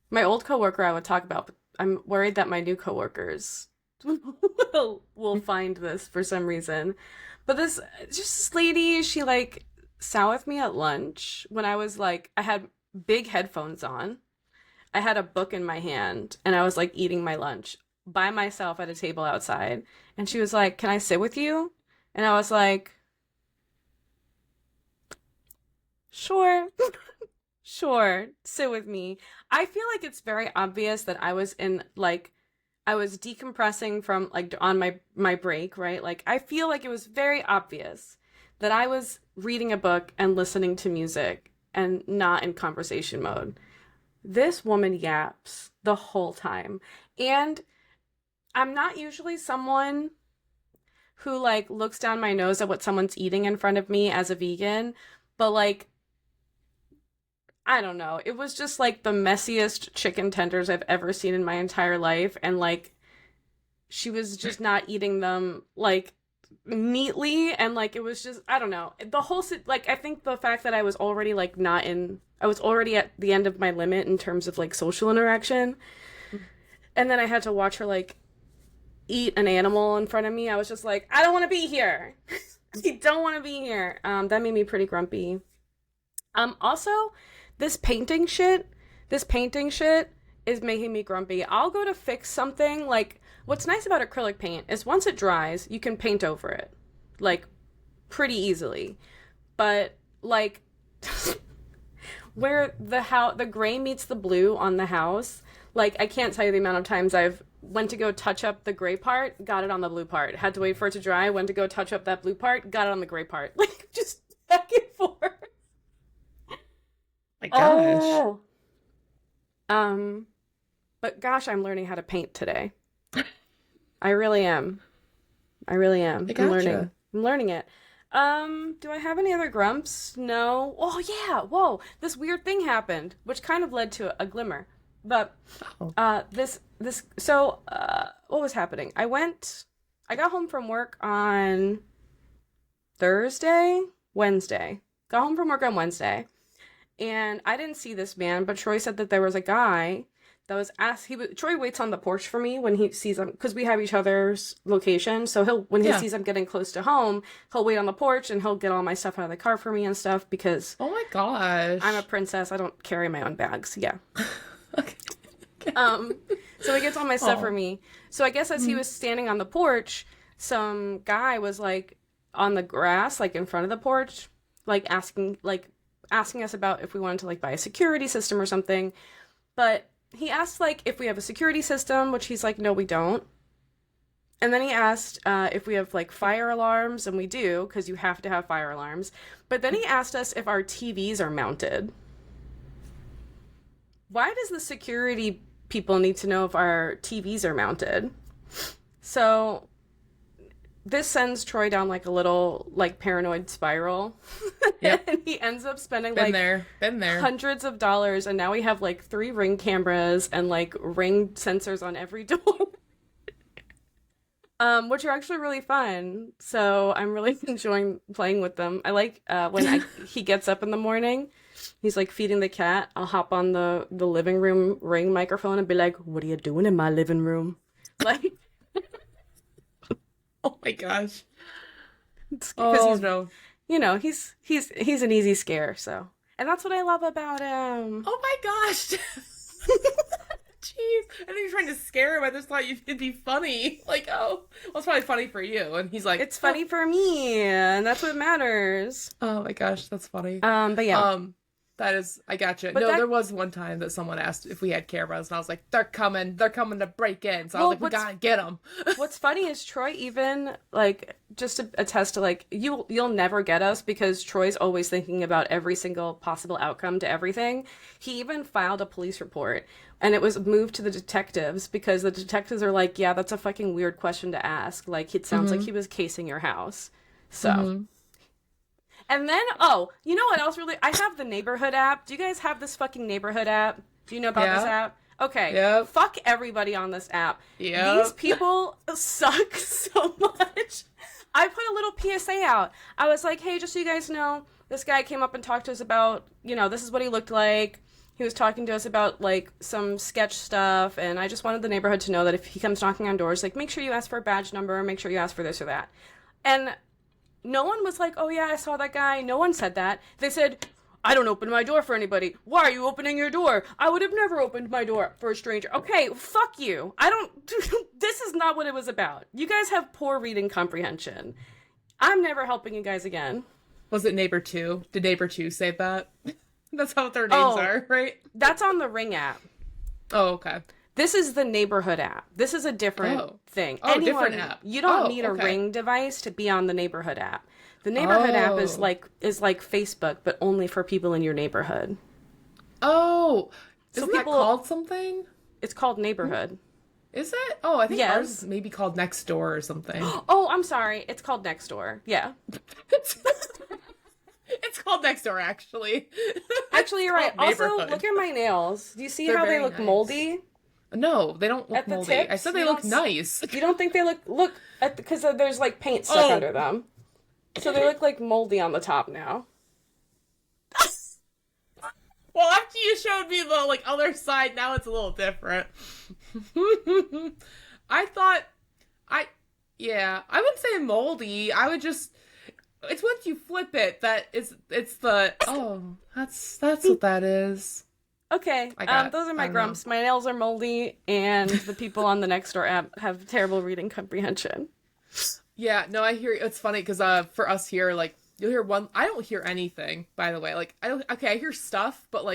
My old coworker I would talk about, but I'm worried that my new coworkers will find this for some reason. But this lady, she like sat with me at lunch when I was like I had big headphones on. I had a book in my hand and I was like eating my lunch by myself at a table outside. And she was like, "Can I sit with you?" And I was like, "Sure." Sure, sit with me. I feel like it's very obvious that I was decompressing from like on my break, right? Like I feel like it was very obvious that I was reading a book and listening to music and not in conversation mode. This woman yaps the whole time. And I'm not usually someone who like looks down my nose at what someone's eating in front of me as a vegan, but like I don't know. It was just like the messiest chicken tenders I've ever seen in my entire life. And like, she was just not eating them like neatly. And like, it was just, I don't know. The whole, like, I think the fact that I was already like not in, I was already at the end of my limit in terms of like social interaction. And then I had to watch her like eat an animal in front of me. I was just like, I don't want to be here. I don't want to be here. That made me pretty grumpy. Also, this painting shit, this painting shit is making me grumpy. I'll go to fix something. Like, what's nice about acrylic paint is once it dries, you can paint over it, like, pretty easily. But, like, where the gray meets the blue on the house, like, I can't tell you the amount of times I've went to go touch up the gray part, got it on the blue part. Had to wait for it to dry, went to go touch up that blue part, got it on the gray part. Like, just back and forth. My gosh. Oh. But gosh, I'm learning how to paint today. I really am. I really am. I gotcha. I'm learning it. Do I have any other grumps? No. Oh yeah. Whoa. This weird thing happened, which kind of led to a glimmer. But Oh. what was happening? I got home from work on Wednesday. Got home from work on Wednesday. And I didn't see this man, but Troy said that there was a guy that was asked. Troy waits on the porch for me when he sees him because we have each other's location. So when he Yeah. sees I'm getting close to home, he'll wait on the porch and he'll get all my stuff out of the car for me and stuff because Oh my gosh. I'm a princess. I don't carry my own bags. Yeah. Okay. So he gets all my stuff Oh. for me. So I guess as he was standing on the porch, some guy was like on the grass, like in front of the porch, like asking us about if we wanted to like buy a security system or something. But he asked like if we have a security system, which he's like, no, we don't. And then he asked if we have like fire alarms, and we do because you have to have fire alarms. But then he asked us if our TVs are mounted. Why does the security people need to know if our TVs are mounted? So this sends Troy down like a little like paranoid spiral. Yep. And he ends up spending Been like there. Been there. hundreds of dollars, and now we have like 3 Ring cameras and like Ring sensors on every door. Which are actually really fun. So I'm really enjoying playing with them. I like he gets up in the morning, he's like feeding the cat. I'll hop on the living room Ring microphone and be like, "What are you doing in my living room?" Like, Oh my gosh. because Oh no. he's an easy scare. So, and that's what I love about him. Oh my gosh. Jeez. I think you're trying to scare him. I just thought it'd be funny. Like, oh, well, it's probably funny for you. And he's like, It's funny for me, and that's what matters. oh my gosh, that's funny. But yeah. That is, I gotcha. But No, that- there was one time that someone asked if we had cameras, and I was like, they're coming to break in. So I Well, was like, we gotta get them. What's funny is Troy even like just to attest to like you'll never get us because Troy's always thinking about every single possible outcome to everything. He even filed a police report and it was moved to the detectives because the detectives are like, yeah, that's a fucking weird question to ask. Like it sounds like he was casing your house. So and then oh, you know what else really I have the neighborhood app. Do you guys have this fucking neighborhood app? Do you know about this Yeah. app? Okay, Yep. fuck everybody on this app. Yep. These people suck so much. I put a little PSA out. I was like, hey, just so you guys know, this guy came up and talked to us about, this is what he looked like. He was talking to us about, like, some sketch stuff, and I just wanted the neighborhood to know that if he comes knocking on doors, like, make sure you ask for a badge number, make sure you ask for this or that. And no one was like, oh, yeah, I saw that guy. No one said that. They said, I don't open my door for anybody. Why are you opening your door? I would have never opened my door for a stranger. Okay, fuck you. This is not what it was about. You guys have poor reading comprehension. I'm never helping you guys again. Was it Neighbor 2? Did Neighbor 2 say that? That's how their names are, right? That's on the Ring app. Oh, okay. This is the Neighborhood app. This is a different thing. Different app. You don't need a Ring device to be on the Neighborhood app. The Neighborhood app is like Facebook, but only for people in your neighborhood. Oh, so isn't that called something? It's called Neighborhood. Is it? Oh, I think ours is maybe called Nextdoor or something. Oh, I'm sorry. It's called Nextdoor. Yeah. It's called Nextdoor, actually. Actually, you're right. Also, look at my nails. Do you see how they look moldy? No, they don't look at the moldy. tips, I said they look nice. You don't think they look at because there's like paint stuck under them, so they look like moldy on the top now. Well, after you showed me the other side, now it's a little different. I wouldn't say moldy. I would just. It's once you flip it that it's the that's what that is. Okay, those are my grumps. My nails are moldy, and the people on the Nextdoor app have terrible reading comprehension. Yeah, no, I hear. It's funny because for us here, you'll hear one. I don't hear anything, by the way. I hear stuff, but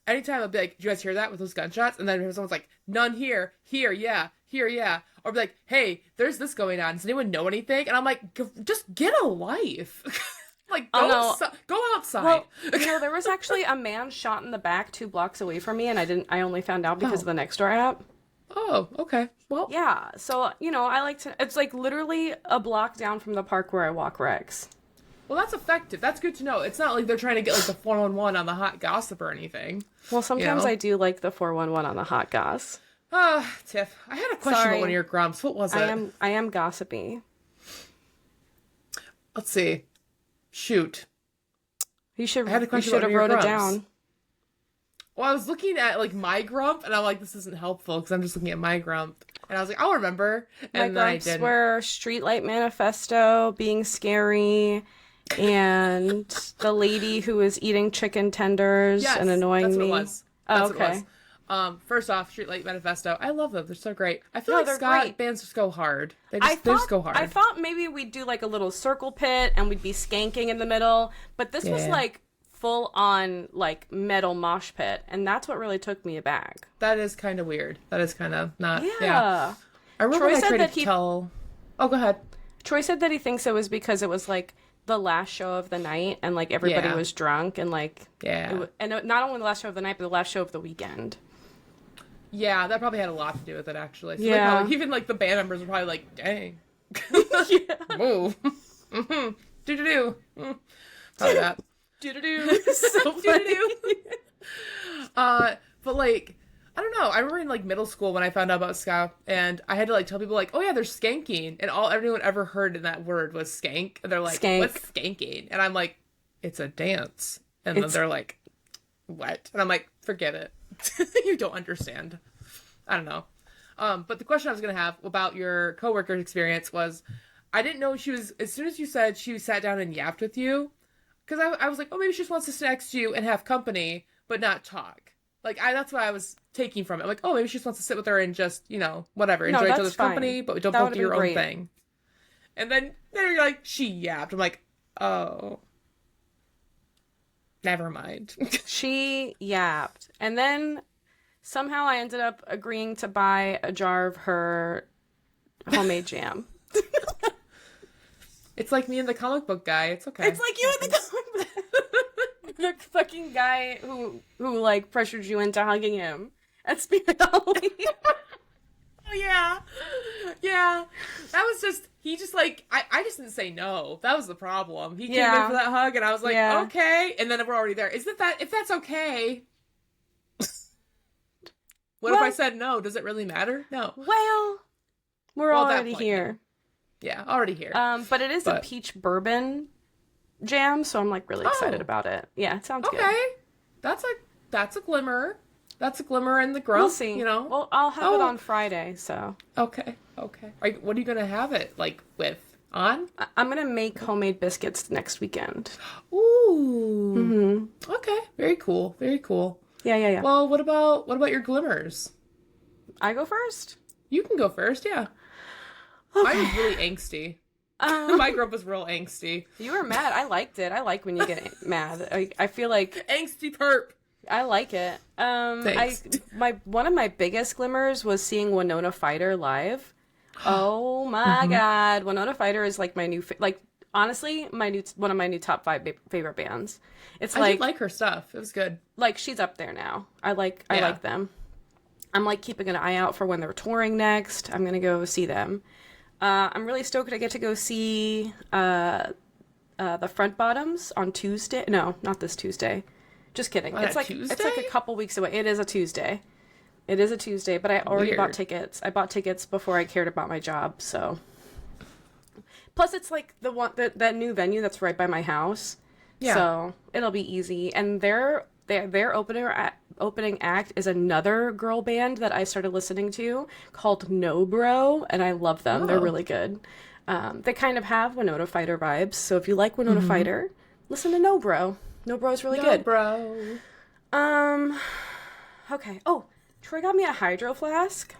anytime I'll be like, "Did you guys hear that with those gunshots?" And then someone's like, "None here, yeah, here, yeah," or be like, "Hey, there's this going on. Does anyone know anything?" And I'm like, "Just get a life." Go outside. Well, there was actually a man shot in the back 2 blocks away from me, and I only found out because of the Nextdoor app. Oh, okay. Well, yeah. So I like to. It's literally a block down from the park where I walk Rex. Well, that's effective. That's good to know. It's not like they're trying to get the 411 on the hot gossip or anything. Well, sometimes I do like the 411 on the hot goss. Tiff, I had a question about one of your grumps. What was it? I am gossipy. Let's see. Shoot. You should have wrote it down. Well, I was looking at my grump, and I'm like, this isn't helpful because I'm just looking at my grump, and I was like, I'll remember. And my grumps were Streetlight Manifesto, being scary, and the lady who was eating chicken tenders and annoying me. That's what it was. First off, Streetlight Manifesto. I love them. They're so great. I feel like ska bands just go hard. They just go hard. I thought maybe we'd do a little circle pit and we'd be skanking in the middle, but this was full on metal mosh pit, and that's what really took me aback. That is kind of weird. That is kind of not. Yeah. I remember Troy said that Oh, go ahead. Troy said that he thinks it was because it was the last show of the night and everybody was drunk and not only the last show of the night but the last show of the weekend. Yeah, that probably had a lot to do with it, actually. So even the band members were probably like, dang. Move. Do-do-do. Probably that. Do-do-do. So funny. But I don't know. I remember in middle school when I found out about ska, and I had to tell people oh yeah, they're skanking, and all everyone ever heard in that word was skank, and they're like, skank. What's skanking? And I'm like, it's a dance, and then they're like, what? And I'm like, forget it. You don't understand. I don't know. But the question I was gonna have about your coworker's experience was, I didn't know she was. As soon as you said she sat down and yapped with you, because I was like, oh, maybe she just wants to sit next to you and have company, but not talk. That's what I was taking from it. I'm like, oh, maybe she just wants to sit with her and just whatever, enjoy each other's company, but don't both do your own thing. And then you're like, she yapped. I'm like, oh. Never mind. She yapped. And then somehow I ended up agreeing to buy a jar of her homemade jam. It's like me and the comic book guy. It's okay. It's like you and the comic book the fucking guy who pressured you into hugging him at Spirit Halloween. Oh, yeah. Yeah. That was just, he just I just didn't say no. That was the problem. He came in for that hug and I was like, okay. And then we're already there. If that's okay. What if I said no? Does it really matter? No. Well, we're Well, at that already point, here. Yeah, already here. But it is a peach bourbon jam, so I'm like really excited about it. Yeah, it sounds good. Okay. That's a glimmer. That's a glimmer in the grump. We'll see. You know. Well, I'll have it on Friday, so. Okay. What are you gonna have it like with? On? I'm gonna make homemade biscuits next weekend. Ooh. Mm-hmm. Okay. Very cool. Very cool. Yeah. Well, what about your glimmers? I go first? You can go first, yeah. Okay. Mine was really angsty. My grump was real angsty. You were mad. I liked it. I like when you get mad. I feel like angsty perp. I like it. Thanks. One of my biggest glimmers was seeing Winona Ryder live. Oh my God. Winona Ryder is like my new, honestly, one of my new top 5 favorite bands. It's I did like her stuff. It was good. Like she's up there now. I like them. I'm like keeping an eye out for when they're touring next. I'm going to go see them. I'm really stoked I get to go see, the Front Bottoms on Tuesday. No, not this Tuesday. Just kidding. It's like a couple weeks away. It is a Tuesday. But I already bought tickets. I bought tickets before I cared about my job, so. Plus, it's like that new venue that's right by my house. Yeah. So it'll be easy. And their opening act is another girl band that I started listening to called No Bro, and I love them. Oh. They're really good. They kind of have Winona Ryder vibes. So if you like Winona Ryder, listen to No Bro. No Bro is really good. No Bro. Okay. Oh. Troy got me a hydro flask.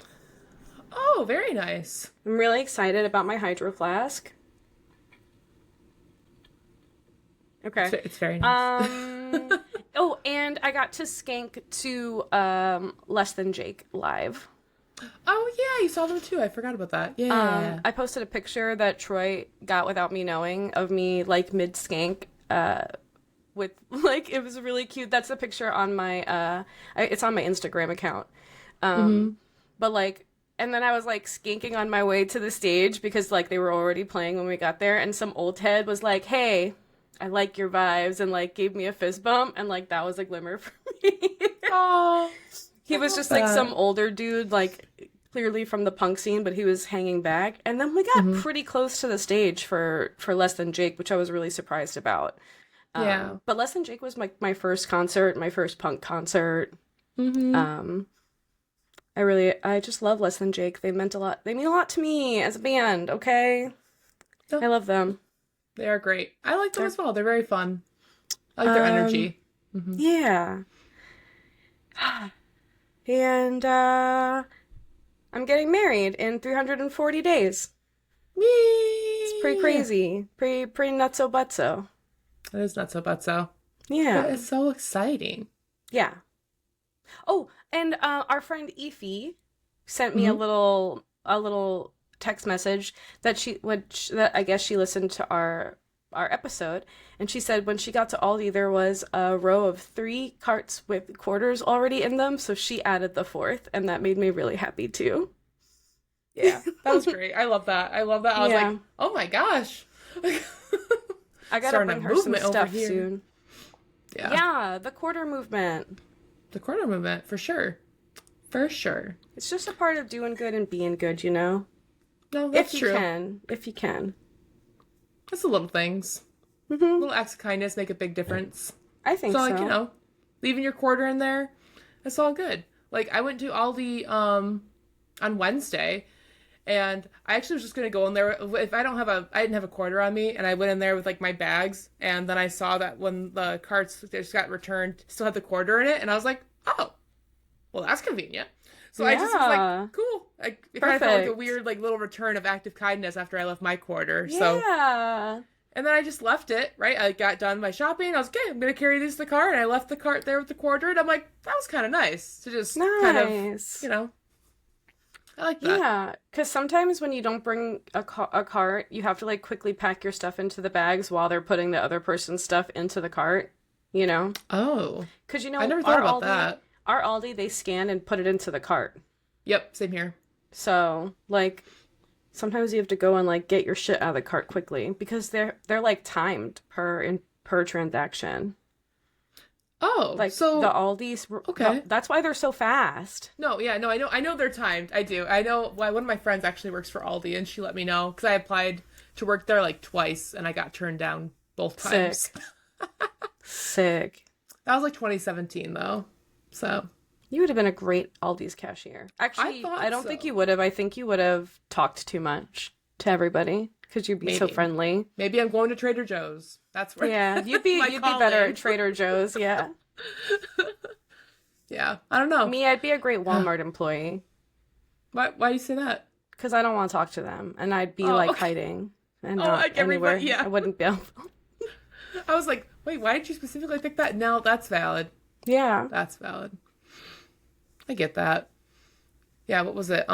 Oh, very nice. I'm really excited about my hydro flask. Okay. It's very nice. Oh, and I got to skank to Less Than Jake live. Oh, yeah, you saw them too. I forgot about that. Yeah. I posted a picture that Troy got without me knowing of me, like, mid-skank, with, like, it was really cute. That's the picture on my, it's on my Instagram account. But, like, and then I was, like, skanking on my way to the stage because, like, they were already playing when we got there, and some old head was like, hey, I like your vibes, and, like, gave me a fist bump, and, like, that was a glimmer for me. Oh, he was just, like, some older dude, like, clearly from the punk scene, but he was hanging back. And then we got pretty close to the stage for Less Than Jake, which I was really surprised about. Yeah. But Less Than Jake was my first concert, my first punk concert. I just love Less Than Jake. They meant a lot. They mean a lot to me as a band, okay? I love them. They are great. I like them as well. They're very fun. I like their energy. Yeah. And, I'm getting married in 340 days. Whee! It's pretty crazy. Pretty nutso-butso. It is nutso-butso. Yeah. It's so exciting. Yeah. Oh, and our friend Ify sent me a little text message that I guess she listened to our episode, and she said when she got to Aldi there was a row of 3 carts with quarters already in them, so she added the 4th, and that made me really happy too. Yeah, that was great. I love that. I was like, oh my gosh. I gotta bring her some stuff soon. Yeah, the quarter movement. The quarter movement, for sure. For sure. It's just a part of doing good and being good, you know? No, that's true. If you can. Just the little things. Little acts of kindness make a big difference. I think so. So, like, you know, leaving your quarter in there, that's all good. Like, I went to Aldi on Wednesday, and I actually was just going to go in there. If I didn't have a quarter on me, and I went in there with, like, my bags, and then I saw that when the carts just got returned, still had the quarter in it, and I was like, oh, well, that's convenient. So I just was like, cool. It kind of felt like a weird, like, little return of act of kindness after I left my quarter. Yeah. And then I just left it, right? I got done my shopping. I was, okay, I'm going to carry these to the car. And I left the cart there with the quarter. And I'm like, that was kind of nice to just kind of, you know, I like that. Yeah, because sometimes when you don't bring a cart, you have to, like, quickly pack your stuff into the bags while they're putting the other person's stuff into the cart, you know? Oh. Because, you know, I never thought about that. Our Aldi, they scan and put it into the cart. Yep, same here. So, like, sometimes you have to go and, like, get your shit out of the cart quickly because they're like timed per transaction. Oh, Like so the Aldi's. okay. That's why they're so fast. No, yeah, no, I know they're timed. I do. I know why one of my friends actually works for Aldi and she let me know because I applied to work there like twice and I got turned down both times. Sick. That was like 2017 though. So You would have been a great Aldi's cashier. Actually, I don't think you would have. I think you would have talked too much to everybody because you'd be so friendly. Maybe I'm going to Trader Joe's. That's where. Yeah, you'd be better at Trader Joe's. Yeah. Yeah, I don't know. Me, I'd be a great Walmart employee. Why do you say that? Because I don't want to talk to them, and I'd be hiding and not like anywhere. Yeah. I wouldn't be able. I was like, wait, why did you specifically pick that? No, that's valid. Yeah, that's valid. I get that. Yeah, what was it?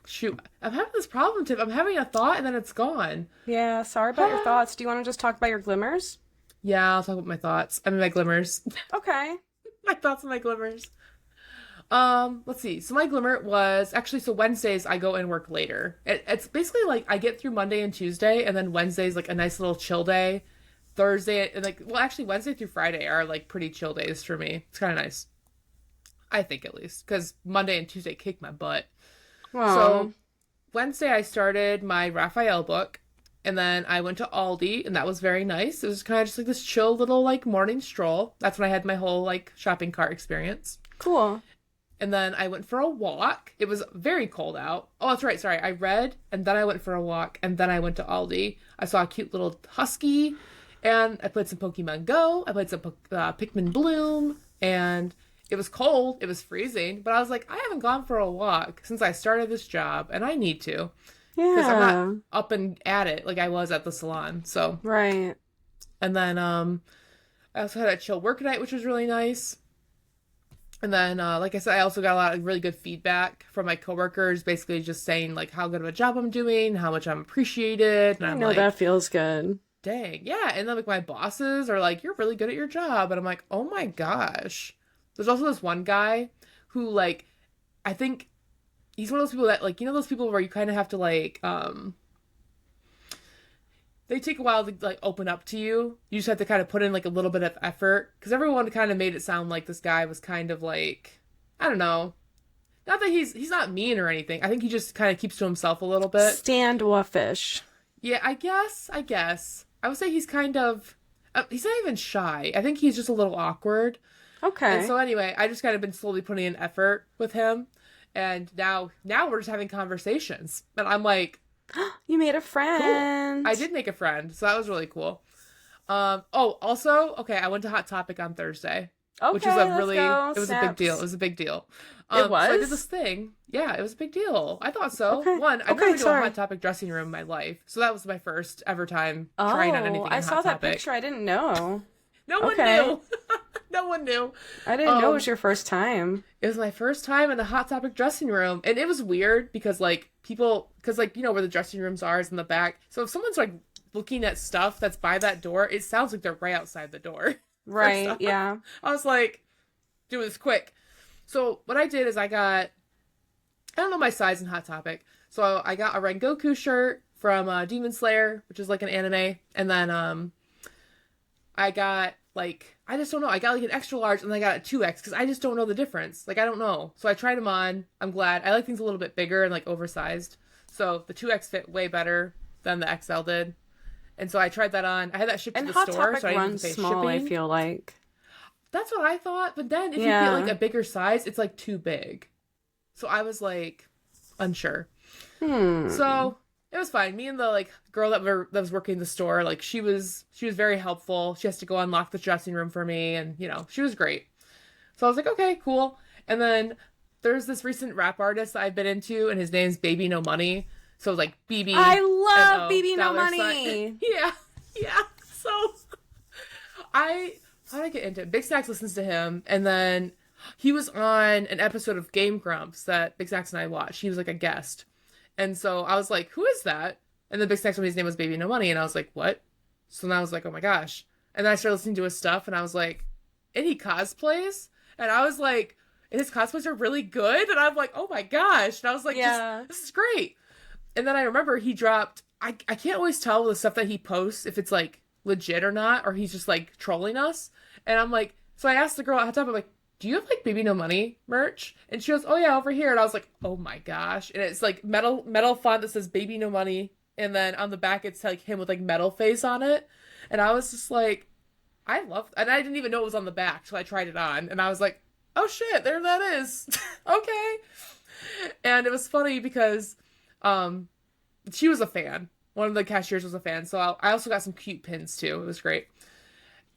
Shoot, I'm having this problem, Tiff. I'm having a thought and then it's gone. Yeah, sorry about your thoughts. Do you want to just talk about your glimmers? Yeah, I'll talk about my thoughts. I mean, my glimmers. Okay. My thoughts and my glimmers. Let's see. So my glimmer was actually, so Wednesdays I go and work later. It's basically like I get through Monday and Tuesday, and then Wednesday's like a nice little chill day. Thursday, and like, well, actually Wednesday through Friday are like pretty chill days for me. It's kind of nice. I think at least, because Monday and Tuesday kick my butt. Aww. So Wednesday I started my Raphael book, and then I went to Aldi, and that was very nice. It was kind of just like this chill little like morning stroll. That's when I had my whole like shopping cart experience. Cool. And then I went for a walk. It was very cold out. Oh, that's right. Sorry. I read, and then I went for a walk, and then I went to Aldi. I saw a cute little husky, and I played some Pokemon Go. I played some Pikmin Bloom, and it was cold. It was freezing. But I was like, I haven't gone for a walk since I started this job, and I need to. Yeah. Because I'm not up and at it like I was at the salon. So. Right. And then I also had a chill work night, which was really nice. And then, like I said, I also got a lot of really good feedback from my coworkers, basically just saying, like, how good of a job I'm doing, how much I'm appreciated. And I know, that feels good. Dang, yeah. And then, like, my bosses are like, you're really good at your job. And I'm like, oh my gosh. There's also this one guy who, like, I think he's one of those people that, like, you know those people where you kind of have to, like, they take a while to like open up to you. You just have to kind of put in like a little bit of effort, because everyone kind of made it sound like this guy was kind of like, I don't know, not that he's not mean or anything. I think he just kind of keeps to himself a little bit. Standoffish. Yeah, I guess. I would say he's kind of, he's not even shy. I think he's just a little awkward. Okay. And so anyway, I just kind of been slowly putting in effort with him, and now we're just having conversations, and I'm like, you made a friend. Cool. I did make a friend, so that was really cool. Also, okay, I went to Hot Topic on Thursday, which was a big deal. It was a big deal. It was? So I did this thing. Yeah, it was a big deal. I thought so. Okay. One, I've never been to a Hot Topic dressing room in my life, so that was my first ever time trying on anything in I Hot saw Topic. that picture. I didn't know. No one knew. No one knew. I didn't know it was your first time. It was my first time in a Hot Topic dressing room. And it was weird because, like, because, you know, where the dressing rooms are is in the back. So if someone's, like, looking at stuff that's by that door, it sounds like they're right outside the door. Right, yeah. I was like, do this quick. So what I did is I don't know my size in Hot Topic. So I got a Rengoku shirt from Demon Slayer, which is, like, an anime. And then, I got, like, I just don't know. I got, like, an extra large, and then I got a 2X, because I just don't know the difference. Like, I don't know. So I tried them on. I'm glad. I like things a little bit bigger and, like, oversized. So the 2X fit way better than the XL did. And so I tried that on. I had that shipped to the store, so I didn't have to pay small, shipping. I feel like. That's what I thought. But then if you get, like, a bigger size, it's, like, too big. So I was, like, unsure. So it was fine. Me and the, like, girl that was working the store, like, she was very helpful. She has to go unlock the dressing room for me, and, you know, she was great. So I was like, okay, cool. And then there's this recent rap artist that I've been into, and his name's Baby No Money. So it was like BB. I love Baby No Money. Yeah. So how did I get into it? Big Snacks listens to him, and then he was on an episode of Game Grumps that Big Snacks and I watched. He was like a guest. And so I was like, who is that? And then Big Snacks told me his name was Baby No Money. And I was like, what? So then I was like, oh my gosh. And then I started listening to his stuff, and I was like, and he cosplays? And I was like, and his cosplays are really good? And I'm like, oh my gosh. And I was like, this is great. And then I remember he dropped, I can't always tell the stuff that he posts if it's like legit or not, or he's just like trolling us. And I'm like, so I asked the girl at the top, I'm like, do you have like Baby No Money merch? And she goes, oh yeah, over here. And I was like, oh my gosh. And it's like metal font that says Baby No Money. And then on the back, it's like him with like metal face on it. And I was just like, and I didn't even know it was on the back. So I tried it on and I was like, oh shit, there that is. Okay. And it was funny because, she was a fan. One of the cashiers was a fan. So I also got some cute pins too. It was great.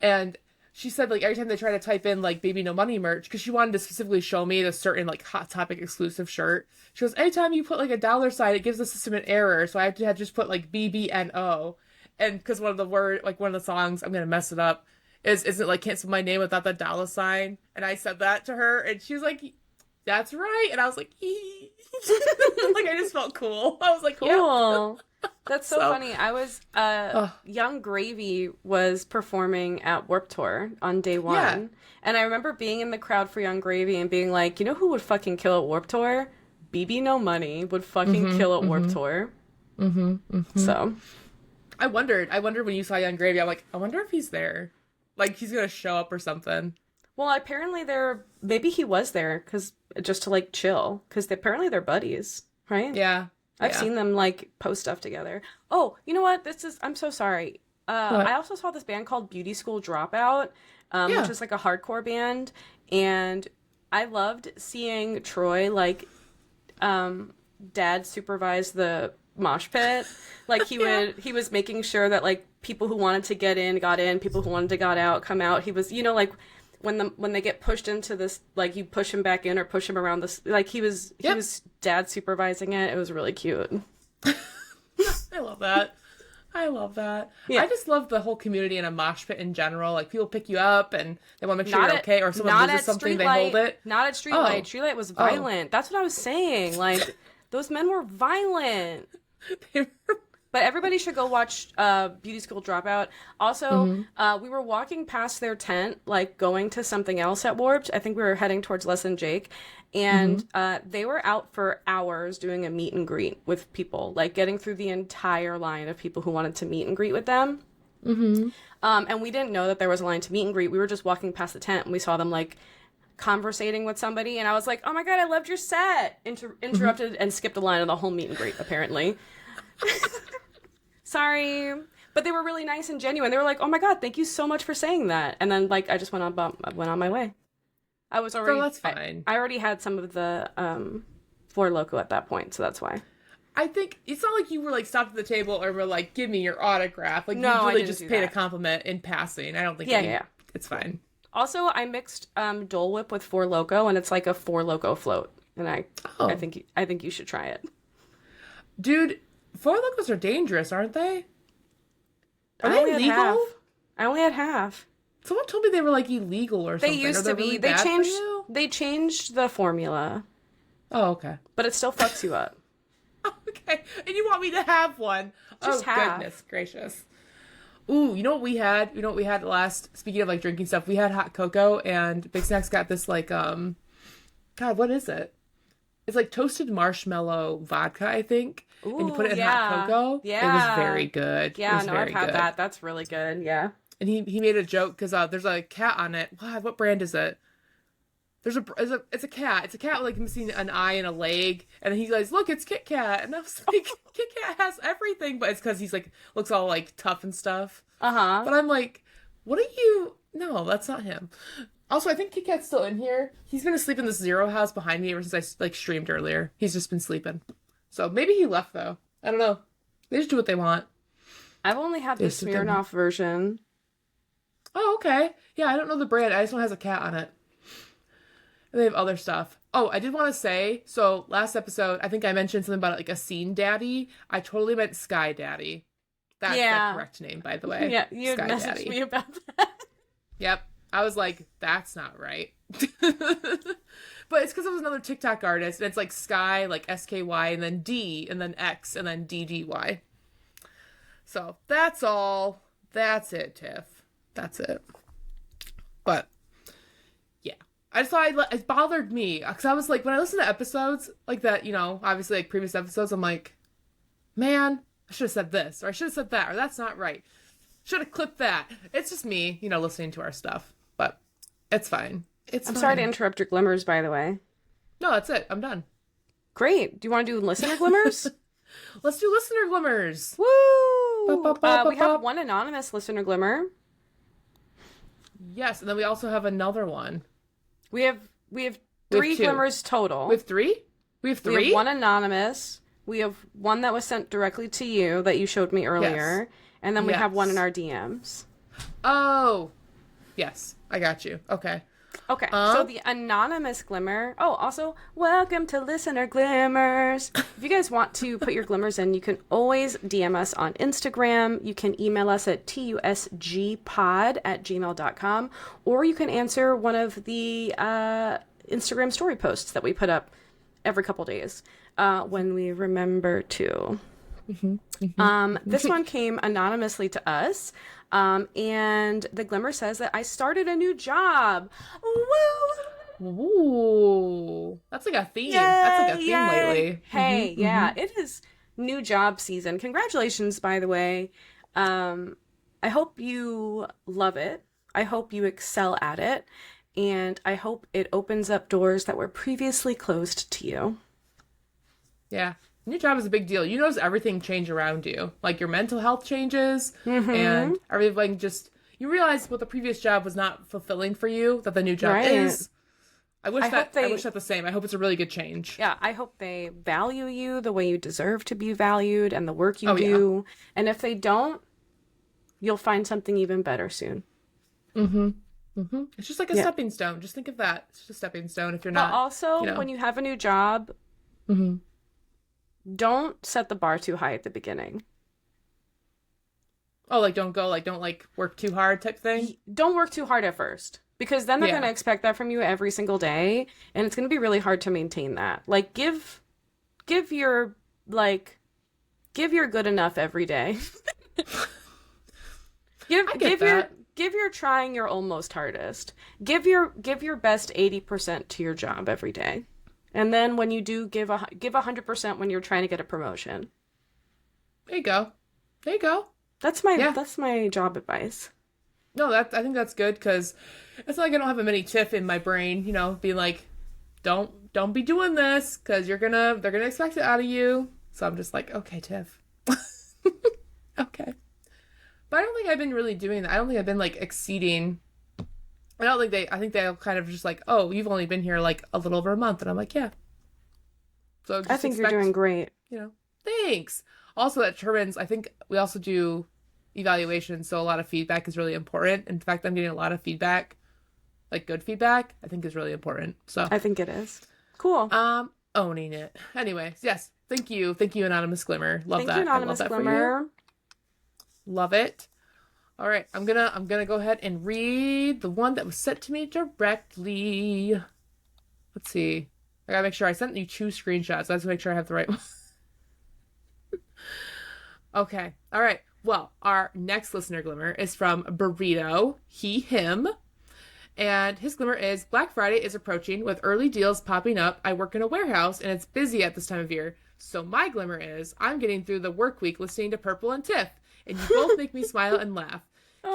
And she said, like, every time they try to type in, like, Baby No Money merch, because she wanted to specifically show me the certain, like, Hot Topic exclusive shirt. She goes, anytime you put, like, a dollar sign, it gives the system an error. So I had to just put, like, BBNO. And because one of the songs, I'm going to mess it up, isn't, like, cancel my name without the dollar sign. And I said that to her, and she was like, that's right. And I was like, like, I just felt cool. I was like, cool. Yeah. That's so funny. I was Young Gravy was performing at Warped Tour on day one. Yeah. And I remember being in the crowd for Young Gravy and being like, you know who would fucking kill at Warped Tour? BB No Money would fucking kill at Warped Tour. So I wondered when you saw Young Gravy, I'm like, I wonder if he's there. Like he's gonna show up or something. Well, apparently maybe he was there just to like chill, because apparently they're buddies, right? Yeah. I've seen them like post stuff together. Oh, you know what? I'm so sorry. I also saw this band called Beauty School Dropout, which is like a hardcore band, and I loved seeing Troy like dad supervise the mosh pit. Like he was making sure that like people who wanted to get in got in, people who wanted to got out come out. He was, like when they get pushed into this, like you push him back in or push him around this, like he was dad supervising it. It was really cute. I love that. Yeah. I just love the whole community in a mosh pit in general. Like people pick you up and they want to make sure you're okay, or someone loses something, they hold it. Not at Streetlight. Streetlight was violent. That's what I was saying. Like those men were violent. But everybody should go watch Beauty School Dropout. Also, we were walking past their tent, like going to something else at Warped. I think we were heading towards Less Than Jake. And they were out for hours doing a meet and greet with people, like getting through the entire line of people who wanted to meet and greet with them. And we didn't know that there was a line to meet and greet. We were just walking past the tent and we saw them like conversating with somebody. And I was like, oh my God, I loved your set. Interrupted and skipped a line of the whole meet and greet, apparently. Sorry, but they were really nice and genuine. They were like, "Oh my God, thank you so much for saying that." And then, like, I just went on my way. I was already. So that's fine. I already had some of the Four Loko at that point, so that's why. I think it's not like you were like stopped at the table or were like, "Give me your autograph." Like, no, you really I just paid a compliment in passing. I don't think. Yeah. It's fine. Also, I mixed Dole Whip with Four Loko, and it's like a Four Loko float, and I think you should try it, dude. Four Lokos are dangerous, aren't they? Are they legal? I only had half. Someone told me they were like illegal or something. They used to be. Really They changed the formula. Oh, okay. But it still fucks you up. Okay. And you want me to have one? Just half. Goodness gracious. Ooh, you know what we had? You know what we had last? Speaking of like drinking stuff, we had hot cocoa, and Big Snacks got this like God, what is it? It's like toasted marshmallow vodka, I think. Ooh, and you put it in hot cocoa. Yeah. It was very good. Yeah, I've had that. That's really good. Yeah. And he made a joke because there's a cat on it. What brand is it? It's a cat. It's a cat like missing an eye and a leg. And he's like, look, it's Kit Kat. And I was like, Kit Kat has everything, but it's because he's like looks all like tough and stuff. But I'm like, what are you? No, that's not him. Also, I think Kit Kat's still in here. He's been asleep in this Zero house behind me ever since I like streamed earlier. He's just been sleeping. So maybe he left though. I don't know. They just do what they want. I've only had the Smirnoff version. Oh, okay. Yeah, I don't know the brand. I just know it has a cat on it. And they have other stuff. Oh, I did want to say, so last episode, I think I mentioned something about like a scene daddy. I totally meant Sky Daddy. That's the correct name, by the way. Yeah, you had messaged me about that. Yep. I was like, that's not right. But it's because it was another TikTok artist, and it's like Sky, like SKY, and then D, and then X, and then DDY. So that's all. That's it, Tiff. That's it. But yeah, I just thought it bothered me because I was like, when I listen to episodes like that, obviously like previous episodes, I'm like, man, I should have said this, or I should have said that, or that's not right. Should have clipped that. It's just me, listening to our stuff. but it's fine. I'm sorry to interrupt your glimmers, by the way. No, that's it. I'm done. Great. Do you want to do listener glimmers? Let's do listener glimmers. Woo! We have one anonymous listener glimmer. Yes, and then we also have another one. We have three glimmers total. We have three? We have three? We have one anonymous. We have one that was sent directly to you that you showed me earlier. Yes. And then we have one in our DMs. Oh. Yes, I got you. Okay. Okay, so the anonymous glimmer. Oh, also, welcome to Listener Glimmers. If you guys want to put your glimmers in, you can always DM us on Instagram. You can email us at tusgpod@gmail.com, or you can answer one of the Instagram story posts that we put up every couple days when we remember to. This one came anonymously to us. And the glimmer says that I started a new job. Woo! Ooh, that's like a theme. That's like a theme lately. Hey, it is new job season. Congratulations, by the way. I hope you love it. I hope you excel at it. And I hope it opens up doors that were previously closed to you. Yeah. New job is a big deal. You notice everything change around you. Like your mental health changes and everything you realize what the previous job was not fulfilling for you, that the new job is. I wish that the same. I hope it's a really good change. Yeah, I hope they value you the way you deserve to be valued and the work you do. Yeah. And if they don't, you'll find something even better soon. It's just like a stepping stone. Just think of that. It's just a stepping stone if you're not. But also, when you have a new job, don't set the bar too high at the beginning. Oh, don't work too hard type thing? Don't work too hard at first. Because then they're going to expect that from you every single day. And it's going to be really hard to maintain that. Like, give your good enough every day. Give your trying your almost hardest. Give your best 80% to your job every day. And then when you do give 100% when you're trying to get a promotion. There you go. That's my job advice. No, I think that's good because it's not like I don't have a mini tiff in my brain, being like, don't be doing this because they're gonna expect it out of you. So I'm just like, okay, Tiff. Okay. But I don't think I've been really doing that. I don't think I've been exceeding. I think they'll kind of just like, oh, you've only been here a little over a month. And I'm like, yeah. So just I think you're doing great. Thanks. Also, at Turbines, I think we also do evaluations. So a lot of feedback is really important. In fact, I'm getting a lot of feedback, good feedback, I think is really important. So I think it is. Cool. Owning it. Anyways, yes. Thank you. Thank you, Anonymous Glimmer. Love that. Thank you, Anonymous Glimmer. Love it. All right, I'm gonna go ahead and read the one that was sent to me directly. Let's see. I gotta make sure I sent you 2 screenshots. I have to make sure I have the right one. Okay. All right. Well, our next listener glimmer is from Burrito, him. And his glimmer is, Black Friday is approaching with early deals popping up. I work in a warehouse and it's busy at this time of year. So my glimmer is, I'm getting through the work week listening to Purple and Tiff. And you both make me smile and laugh.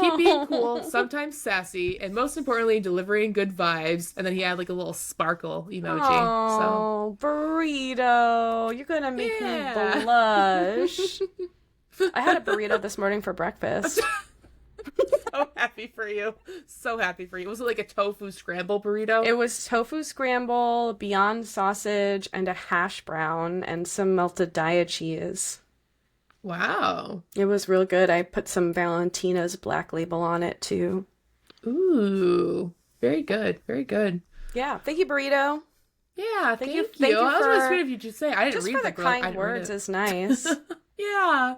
Keep being cool, sometimes sassy, and most importantly, delivering good vibes. And then he had a little sparkle emoji. Oh, so. Burrito, you're gonna make me blush. I had a burrito this morning for breakfast. So happy for you. So happy for you. Was it a tofu scramble burrito? It was tofu scramble, Beyond sausage, and a hash brown, and some melted Daiya cheese. Wow. It was real good. I put some Valentina's Black Label on it, too. Ooh. Very good. Very good. Yeah. Thank you, Burrito. Yeah, thank you. Thank you that was really sweet of you to say. I didn't read that. Just for the kind words is nice. Yeah.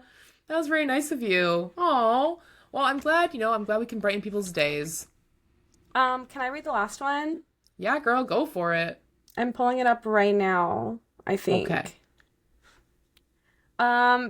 That was very nice of you. Oh. Well, I'm glad, we can brighten people's days. Can I read the last one? Yeah, girl, go for it. I'm pulling it up right now, I think. Okay.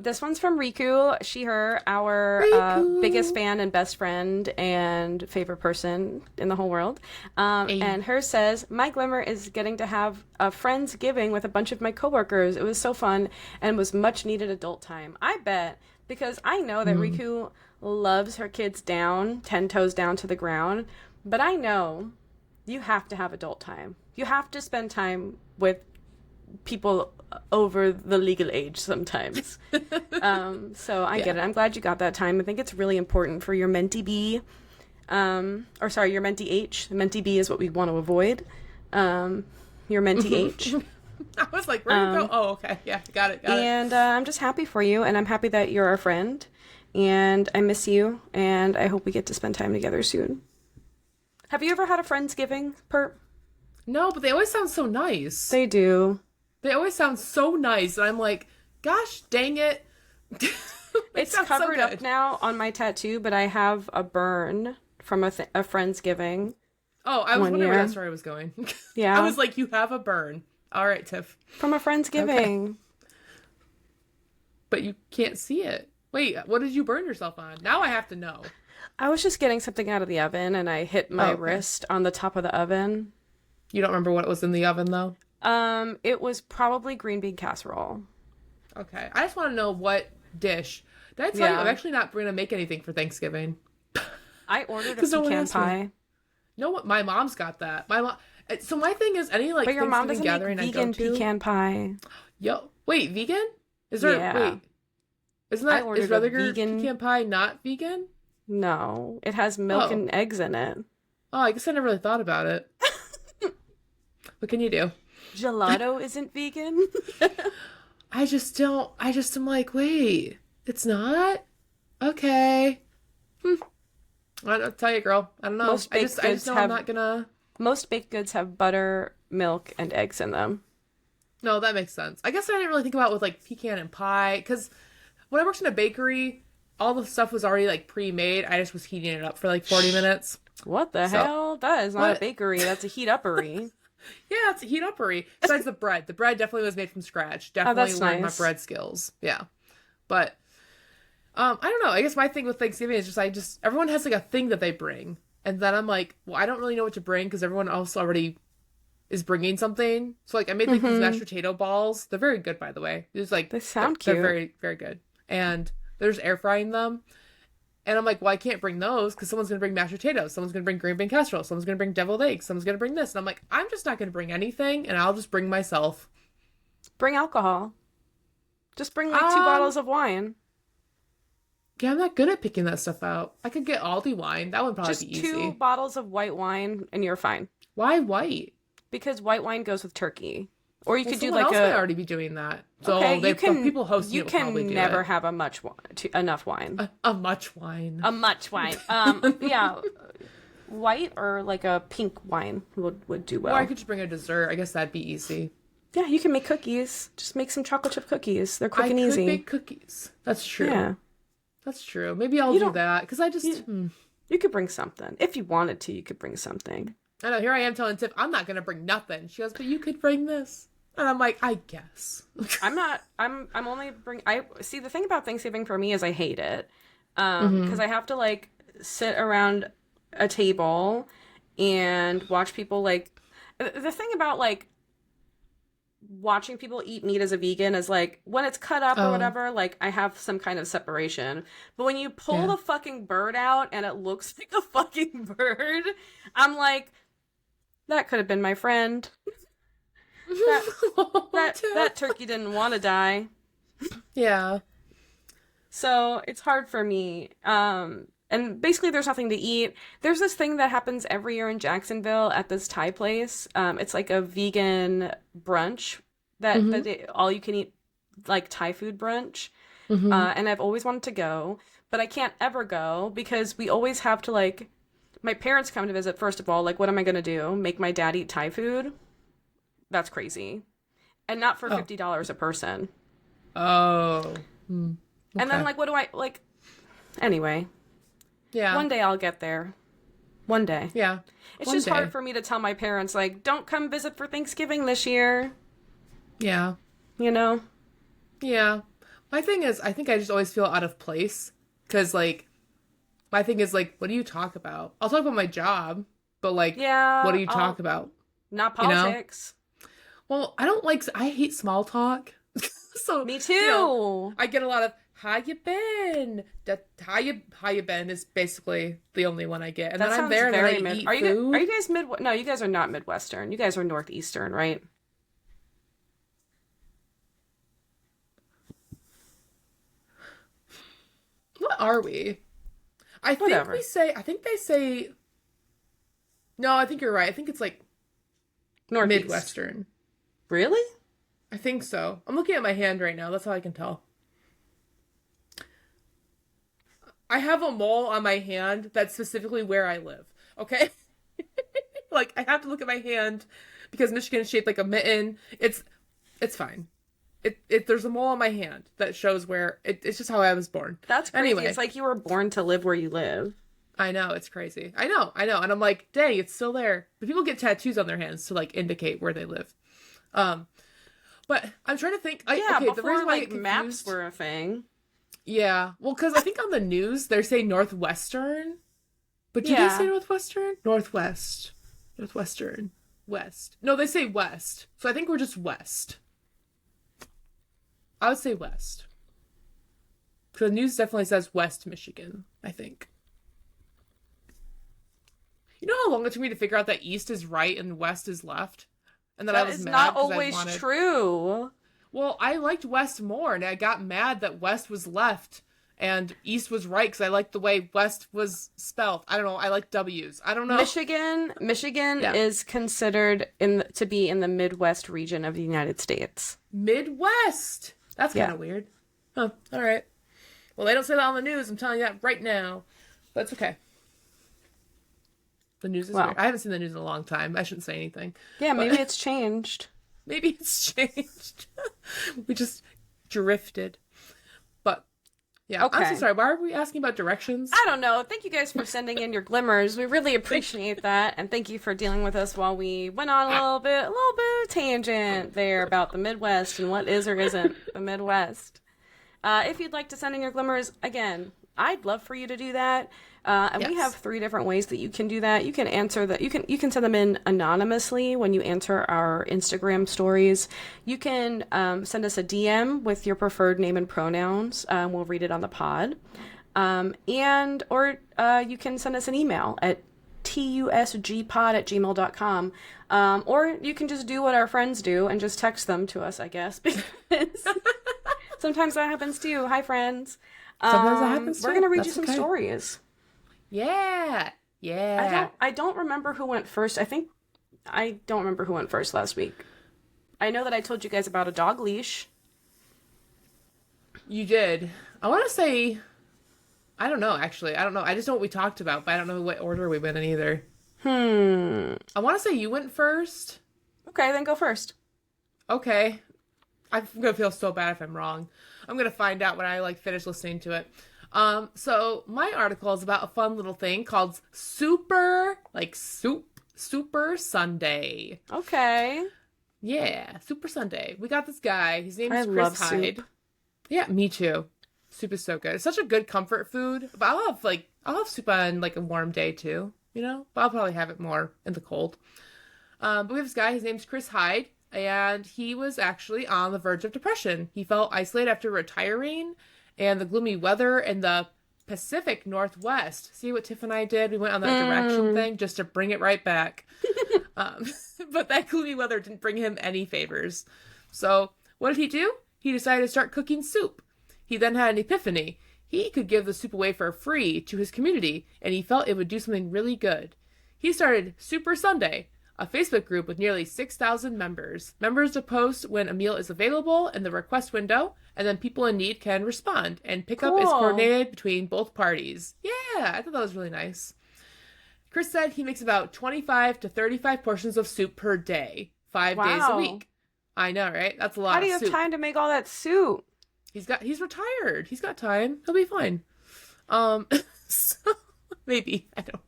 This one's from Riku, her, our biggest fan and best friend and favorite person in the whole world. And hers says, my glimmer is getting to have a Friendsgiving with a bunch of my coworkers. It was so fun and was much needed adult time. I bet, because I know that Riku loves her kids down, 10 toes down to the ground, But I know you have to have adult time. You have to spend time with people over the legal age sometimes. So I get it. I'm glad you got that time. I think it's really important for your mentee B, or sorry, your mentee H. The mentee B is what we want to avoid. Your mentee H. I was like, where do you go? Oh, okay. Yeah, got it. And I'm just happy for you, and I'm happy that you're our friend, and I miss you, and I hope we get to spend time together soon. Have you ever had a Friendsgiving, Purp? No, but they always sound so nice. They do. They always sound so nice, and I'm like, gosh, dang it. It's covered up now on my tattoo, but I have a burn from a Friendsgiving. Oh, I was wondering where that story was going. Yeah. I was like, you have a burn. All right, Tiff. From a Friendsgiving. Okay. But you can't see it. Wait, what did you burn yourself on? Now I have to know. I was just getting something out of the oven, and I hit my wrist on the top of the oven. You don't remember what was in the oven, though? It was probably green bean casserole. Okay. I just want to know what dish. Did I tell you I'm actually not going to make anything for Thanksgiving? I ordered a pecan pie. No, what? My mom's got that. My mom. So my thing is, any like but your mom Thanksgiving doesn't gathering make vegan I go to, pecan pie. Yo, wait, vegan? Is there? Yeah. Wait, isn't that is vegan pecan pie not vegan? No, it has milk and eggs in it. Oh, I guess I never really thought about it. What can you do? Gelato isn't vegan. I just don't. I just am like, wait, it's not? Okay. I'll tell you, girl. I don't know. I just know I'm not gonna. Most baked goods have butter, milk, and eggs in them. No, that makes sense. I guess I didn't really think about it with like pecan and pie, because when I worked in a bakery, all the stuff was already like pre-made. I just was heating it up for like 40 minutes. What the hell? That is not a bakery. That's a heat-uppery. Yeah, it's a heat-uppery. Besides the bread. The bread definitely was made from scratch. Definitely learned my bread skills. Yeah. But, I don't know. I guess my thing with Thanksgiving is just, everyone has like a thing that they bring. And then I'm like, well, I don't really know what to bring because everyone else already is bringing something. So like I made like these mashed potato balls. They're very good, by the way. It's like they sound cute. They're very, very good. And they're just air frying them. And I'm like, well, I can't bring those because someone's going to bring mashed potatoes. Someone's going to bring green bean casserole. Someone's going to bring deviled eggs. Someone's going to bring this. And I'm like, I'm just not going to bring anything. And I'll just bring myself. Bring alcohol. Just bring like 2 bottles of wine. Yeah, I'm not good at picking that stuff out. I could get Aldi wine. That would probably be easy. Just 2 bottles of white wine and you're fine. Why white? Because white wine goes with turkey. Or you could do like else might already be doing that. So okay, people hosting you can never have a much enough wine. A much wine. A much wine. Yeah, white or like a pink wine would do well. Or I could just bring a dessert. I guess that'd be easy. Yeah, you can make cookies. Just make some chocolate chip cookies. They're quick and easy. I could make cookies. That's true. Yeah, that's true. Maybe I'll do that because I just. You could bring something if you wanted to. You could bring something. I know. Here I am telling Tiff, I'm not gonna bring nothing. She goes, but you could bring this. And I'm like, I guess. I'm not. I'm only bring. I see. The thing about Thanksgiving for me is I hate it, because I have to like sit around a table and watch people like. The thing about like watching people eat meat as a vegan is like when it's cut up or whatever, like I have some kind of separation. But when you pull the fucking bird out and it looks like a fucking bird, I'm like, that could have been my friend. That turkey didn't want to die. Yeah. So it's hard for me. And basically there's nothing to eat. There's this thing that happens every year in Jacksonville at this Thai place. It's like a vegan brunch that all you can eat like Thai food brunch. And I've always wanted to go, but I can't ever go because we always have to like, my parents come to visit first of all. Like, what am I going to do? Make my dad eat Thai food? That's crazy. And not for $50 a person. Oh. Okay. And then, like, what do I, like, anyway. Yeah. One day I'll get there. One day. Yeah. It's just hard for me to tell my parents, like, don't come visit for Thanksgiving this year. Yeah. You know? Yeah. My thing is, I think I just always feel out of place. Because, like, my thing is, like, what do you talk about? I'll talk about my job. But, like, what do you talk about? Not politics. You know? Well, I hate small talk. So me too. You know, I get a lot of, How you been? How you been is basically the only one I get. And That then I'm sounds there and then I very mid. eat Are food. you guys mid? No, you guys are not Midwestern. You guys are Northeastern, right? What are we? Whatever. I think they say, no, I think you're right. I think it's like Northeast. Midwestern. Really? I think so. I'm looking at my hand right now. That's how I can tell. I have a mole on my hand that's specifically where I live. Okay? Like I have to look at my hand because Michigan is shaped like a mitten. It's fine. It there's a mole on my hand that shows where it's just how I was born. That's crazy. Anyway, It's like you were born to live where you live. I know, it's crazy. I know. And I'm like, dang, it's still there. But people get tattoos on their hands to like indicate where they live. But I'm trying to think. Yeah, Okay, the before reason why I like get maps confused, were a thing. yeah, well, because I think on the news they're saying Northwestern, but do they Yeah. say Northwestern? Northwest, Northwestern, West. No, they say West. So I think we're just West. I would say West. Because the news definitely says West Michigan, I think. You know how long it took me to figure out that East is right and West is left? And then I That was is mad not 'cause I always wanted... true. Well, I liked West more, and I got mad that West was left and East was right because I liked the way West was spelled. I don't know. I like W's. I don't know. Michigan Yeah. is considered to be in the Midwest region of the United States. Midwest. That's kind Yeah. of weird. Huh. All right. Well, they don't say that on the news. I'm telling you that right now. But it's okay. The news is Well. weird. I haven't seen the news in a long time. I shouldn't say anything. Yeah, But- maybe it's changed. Maybe it's changed. We just drifted. But yeah, I'm Okay. so sorry. Why are we asking about directions? I don't know. Thank you guys for sending in your glimmers. We really appreciate that, and thank you for dealing with us while we went on a little bit of tangent there about the Midwest and what is or isn't the Midwest. If you'd like to send in your glimmers, again, I'd love for you to do that. And we Yes. have 3 different ways that you can do that. You can answer that. You can send them in anonymously when you answer our Instagram stories. You can send us a DM with your preferred name and pronouns. We'll read it on the pod. Or you can send us an email at tusgpod@gmail.com. Or you can just do what our friends do and just text them to us, I guess, because sometimes that happens too. Hi, friends. Sometimes that happens We're too. gonna read That's you some okay. stories. Yeah. Yeah. I don't remember who went first. I don't remember who went first last week. I know that I told you guys about a dog leash. You did. I want to say, I don't know, actually. I don't know. I just know what we talked about, but I don't know what order we went in either. I want to say you went first. Okay, then go first. Okay. I'm going to feel so bad if I'm wrong. I'm going to find out when I finish listening to it. So my article is about a fun little thing called Super Sunday. Okay. Yeah, Super Sunday. We got this guy. His name I is love Chris Hyde. soup. Yeah, me too. Soup is so good. It's such a good comfort food. But I'll have soup on a warm day too, you know? But I'll probably have it more in the cold. But we have this guy, his name's Chris Hyde, and he was actually on the verge of depression. He felt isolated after retiring, and the gloomy weather in the Pacific Northwest. See what Tiff and I did? We went on that direction thing just to bring it right back. But that gloomy weather didn't bring him any favors. So what did he do? He decided to start cooking soup. He then had an epiphany. He could give the soup away for free to his community, and he felt it would do something really good. He started Super Sunday, a Facebook group with nearly 6,000 members. Members to post when a meal is available in the request window, and then people in need can respond, and pickup is Cool. coordinated between both parties. Yeah, I thought that was really nice. Chris said he makes about 25 to 35 portions of soup per day, 5 days a Wow. week. I know, right? That's a lot How do of you have soup. time to make all that soup? He's retired. He's got time. He'll be fine. So, maybe. I don't know.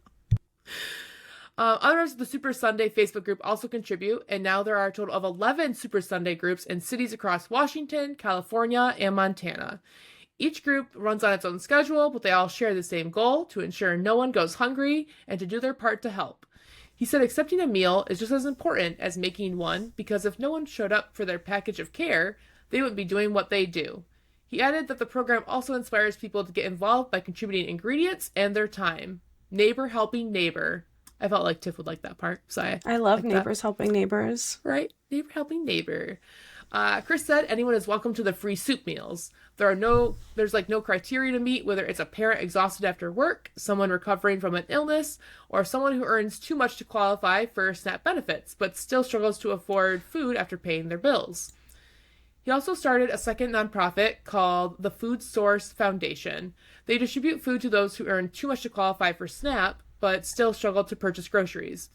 Other members of the Super Sunday Facebook group also contribute, and now there are a total of 11 Super Sunday groups in cities across Washington, California, and Montana. Each group runs on its own schedule, but they all share the same goal, to ensure no one goes hungry and to do their part to help. He said accepting a meal is just as important as making one, because if no one showed up for their package of care, they wouldn't be doing what they do. He added that the program also inspires people to get involved by contributing ingredients and their time. Neighbor helping neighbor. I felt like Tiff would like that part, so I I love like that. neighbors helping neighbors. Right? Neighbor helping neighbor. Chris said anyone is welcome to the free soup meals. There's like no criteria to meet, whether it's a parent exhausted after work, someone recovering from an illness, or someone who earns too much to qualify for SNAP benefits, but still struggles to afford food after paying their bills. He also started a second nonprofit called the Food Source Foundation. They distribute food to those who earn too much to qualify for SNAP, but still struggle to purchase groceries.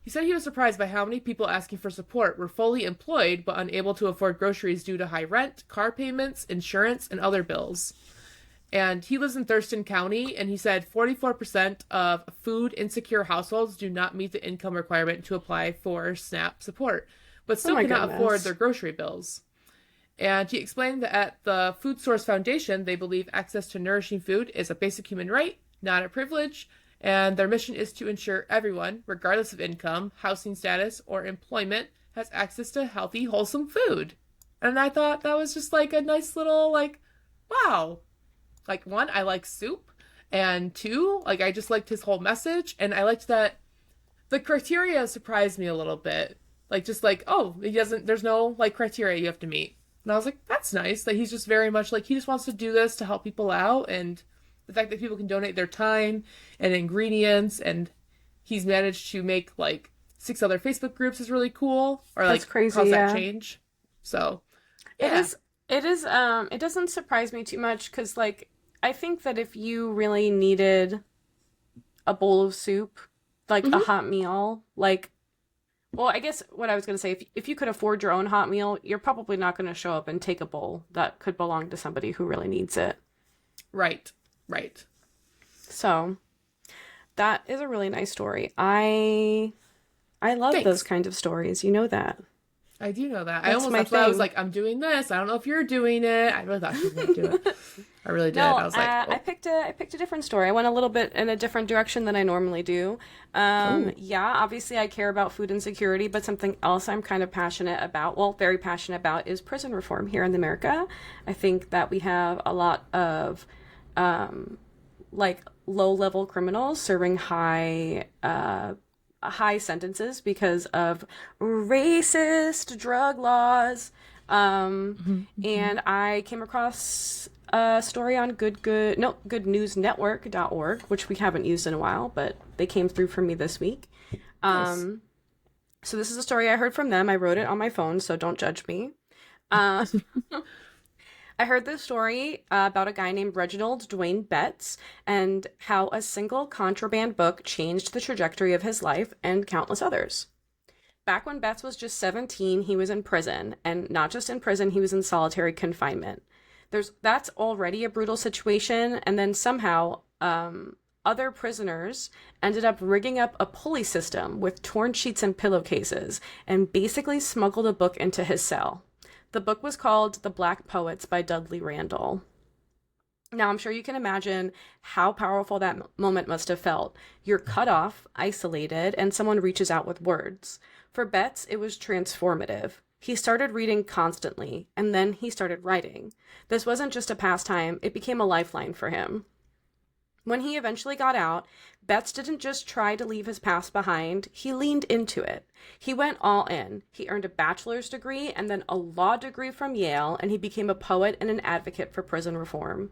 He said he was surprised by how many people asking for support were fully employed but unable to afford groceries due to high rent, car payments, insurance, and other bills. And he lives in Thurston County, and he said 44% of food insecure households do not meet the income requirement to apply for SNAP support, but still cannot afford their grocery bills. And he explained that at the Food Source Foundation, they believe access to nourishing food is a basic human right, not a privilege, and their mission is to ensure everyone, regardless of income, housing status, or employment, has access to healthy, wholesome food. And I thought that was just like a nice little, like, wow. Like, one, I like soup, and two, like, I just liked his whole message, and I liked that the criteria surprised me a little bit. Like, just like, oh, there's no, like, criteria you have to meet. And I was like, that's nice that he's just very much like, he just wants to do this to help people out. And the fact that people can donate their time and ingredients, and he's managed to make like 6 other Facebook groups is really cool. Or like, that's crazy, cause that change. So yeah. It is it doesn't surprise me too much, because like I think that if you really needed a bowl of soup, like a hot meal, like, well, I guess what I was going to say, if you could afford your own hot meal, you're probably not going to show up and take a bowl that could belong to somebody who really needs it. Right. So that is a really nice story. I love those kinds of stories. You know that. I do know that. That's I was like, I'm doing this. I don't know if you're doing it. I really thought you were going to do it. I really did. No, I was like, I picked a different story. I went a little bit in a different direction than I normally do. Yeah, obviously I care about food insecurity, but something else I'm kind of passionate about, well, very passionate about, is prison reform here in America. I think that we have a lot of like low-level criminals serving high sentences because of racist drug laws. And I came across a story on goodnewsnetwork.org, which we haven't used in a while, but they came through for me this week. Nice. So this is a story I heard from them. I wrote it on my phone, so don't judge me. I heard this story about a guy named Reginald Dwayne Betts and how a single contraband book changed the trajectory of his life and countless others. Back when Betts was just 17, he was in prison, and not just in prison, he was in solitary confinement. That's already a brutal situation, and then somehow other prisoners ended up rigging up a pulley system with torn sheets and pillowcases and basically smuggled a book into his cell. The book was called The Black Poets by Dudley Randall. Now, I'm sure you can imagine how powerful that moment must have felt. You're cut off, isolated, and someone reaches out with words. For Betts, it was transformative. He started reading constantly, and then he started writing. This wasn't just a pastime, it became a lifeline for him. When he eventually got out, Betts didn't just try to leave his past behind, he leaned into it. He went all in. He earned a bachelor's degree and then a law degree from Yale, and he became a poet and an advocate for prison reform.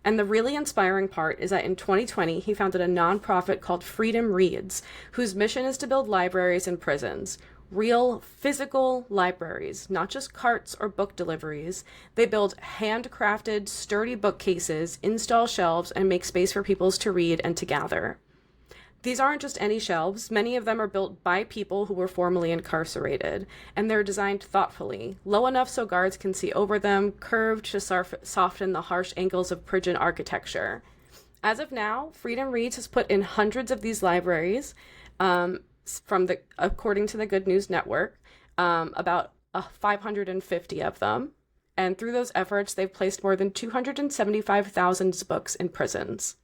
And the really inspiring part is that in 2020, he founded a nonprofit called Freedom Reads, whose mission is to build libraries in prisons. Real, physical libraries, not just carts or book deliveries. They build handcrafted, sturdy bookcases, install shelves, and make space for people to read and to gather. These aren't just any shelves. Many of them are built by people who were formerly incarcerated, and they're designed thoughtfully, low enough so guards can see over them, curved to soften the harsh angles of prison architecture. As of now, Freedom Reads has put in hundreds of these libraries, according to the Good News Network, about 550 of them. And through those efforts, they've placed more than 275,000 books in prisons.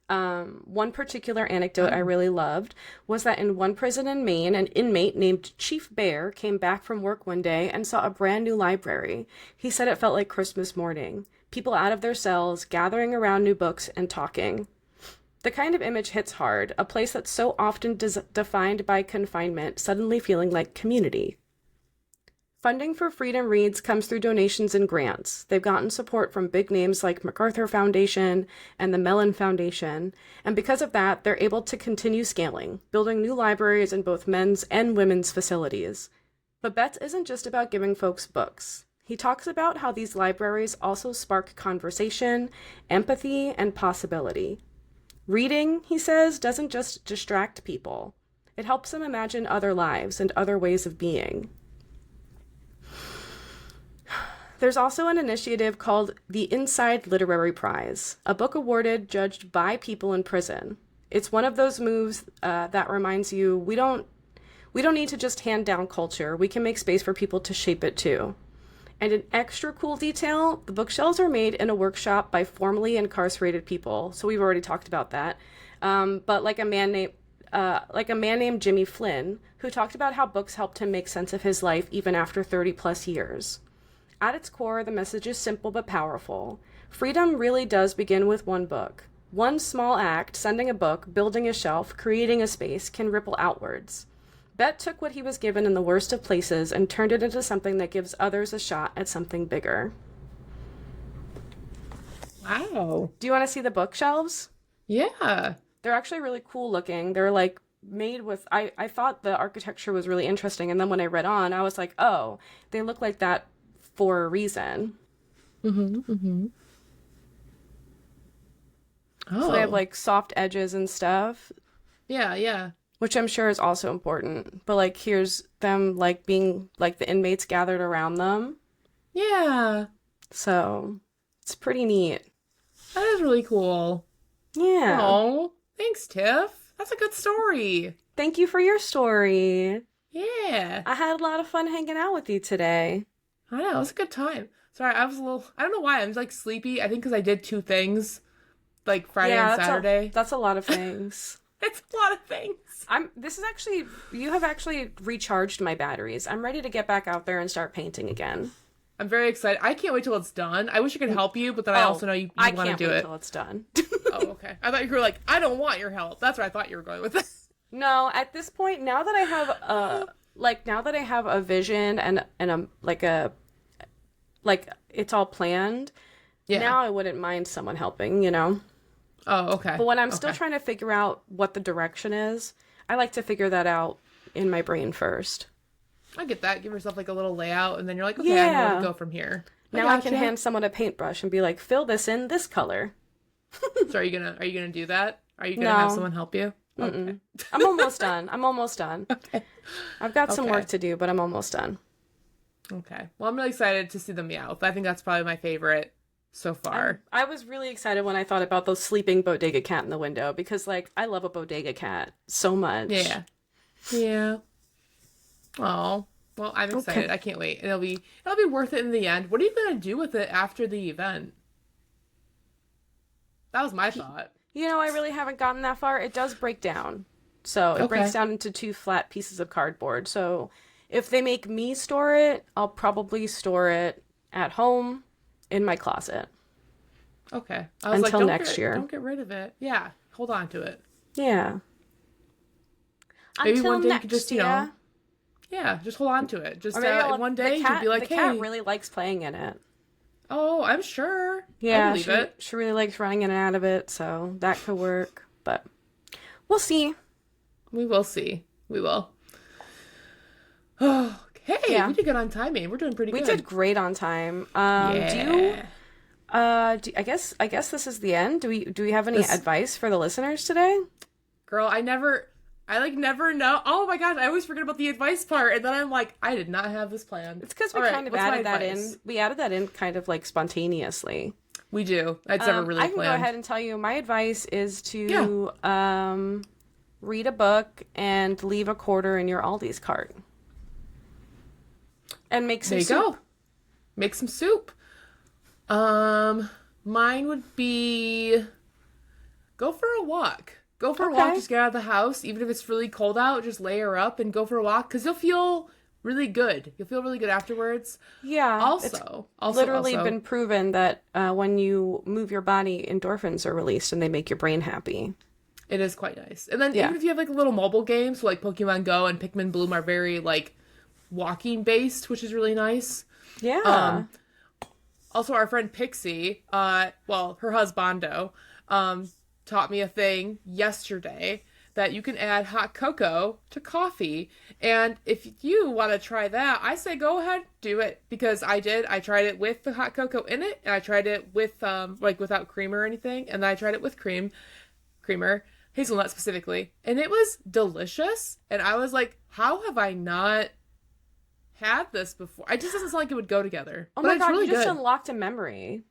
One particular anecdote I really loved was that in one prison in Maine, an inmate named Chief Bear came back from work one day and saw a brand new library. He said it felt like Christmas morning. People out of their cells, gathering around new books and talking. The kind of image hits hard, a place that's so often defined by confinement, suddenly feeling like community. Funding for Freedom Reads comes through donations and grants. They've gotten support from big names like MacArthur Foundation and the Mellon Foundation, and because of that, they're able to continue scaling, building new libraries in both men's and women's facilities. But Betts isn't just about giving folks books. He talks about how these libraries also spark conversation, empathy, and possibility. Reading, he says, doesn't just distract people. It helps them imagine other lives and other ways of being. There's also an initiative called the Inside Literary Prize, a book awarded judged by people in prison. It's one of those moves that reminds you we don't need to just hand down culture. We can make space for people to shape it too. And an extra cool detail, the bookshelves are made in a workshop by formerly incarcerated people. So we've already talked about that. But like a man named Jimmy Flynn, who talked about how books helped him make sense of his life even after 30 plus years. At its core, the message is simple but powerful. Freedom really does begin with one book. One small act, sending a book, building a shelf, creating a space, can ripple outwards. Bet took what he was given in the worst of places and turned it into something that gives others a shot at something bigger. Wow. Do you want to see the bookshelves? Yeah. They're actually really cool looking. They're like made with, I thought the architecture was really interesting, and then when I read on, I was like, oh, they look like that for a reason. Oh. So they have like soft edges and stuff. Yeah. Which I'm sure is also important. But like here's them like being like the inmates gathered around them. Yeah. So it's pretty neat. That is really cool. Yeah. Oh, thanks, Tiff. That's a good story. Thank you for your story. Yeah. I had a lot of fun hanging out with you today. I know, it was a good time. Sorry, I was a little, I don't know why, I'm like sleepy. I think because I did 2 things, like Friday and Saturday. That's a lot of things. It's a lot of things. You have actually recharged my batteries. I'm ready to get back out there and start painting again. I'm very excited. I can't wait till it's done. I wish I could help you, but then I also know you want to do it. I can't wait till it's done. Oh, okay. I thought you were like, I don't want your help. That's where I thought you were going with this. No, at this point, now that I have a vision and it's all planned, now I wouldn't mind someone helping, you know? Oh, okay. But when I'm still trying to figure out what the direction is, I like to figure that out in my brain first. I get that. Give yourself like a little layout, and then you're like, okay, I know where to go from here. Now I can hand someone a paintbrush and be like, fill this in this color. So are you gonna do that? Are you gonna have someone help you? Okay. I'm almost done. Okay. I've got some work to do, but I'm almost done. Okay. Well, I'm really excited to see the Meowth. I think that's probably my favorite so far. I was really excited when I thought about the sleeping bodega cat in the window because, like, I love a bodega cat so much. Yeah. Oh, well, I'm excited. I can't wait. It'll be worth it in the end. What are you gonna do with it after the event? That was my thought. You know, I really haven't gotten that far. It does break down. So it breaks down into 2 flat pieces of cardboard. So if they make me store it, I'll probably store it at home in my closet. Okay. I was until next year. Don't get rid of it. Yeah. Hold on to it. Yeah. Maybe one day you could just, just hold on to it. Just one day you could be like, the cat really likes playing in it. Oh, I'm sure. Yeah, I believe it. She really likes running in and out of it, so that could work. But we'll see. We will see. We will. Okay, we did good on timing. We're doing pretty good. We did great on time. I guess this is the end. Do we have any advice for the listeners today? Girl, I never know. Oh my gosh, I always forget about the advice part, and then I'm like, I did not have this planned. It's because we kind of added that in. We added that in kind of like spontaneously. We do. It's never really planned. I can go ahead and tell you. My advice is to read a book and leave a quarter in your Aldi's cart. And make some soup. There you go. Make some soup. Mine would be go for a walk. Go for a walk. Just get out of the house. Even if it's really cold out, just layer up and go for a walk because you'll feel really good. You'll feel really good afterwards. Yeah. Also, literally been proven that when you move your body, endorphins are released and they make your brain happy. It is quite nice. And then even if you have like a little mobile game, so like Pokemon Go and Pikmin Bloom are very like walking based, which is really nice. Yeah. Also, our friend Pixie, her husbando, taught me a thing yesterday that you can add hot cocoa to coffee. And if you want to try that, I say go ahead, do it. Because I did. I tried it with the hot cocoa in it, and I tried it with, without cream or anything. And then I tried it with creamer, hazelnut specifically. And it was delicious. And I was like, how have I not had this before? It just doesn't sound like it would go together. Oh but my it's God, really you just good. unlocked a memory.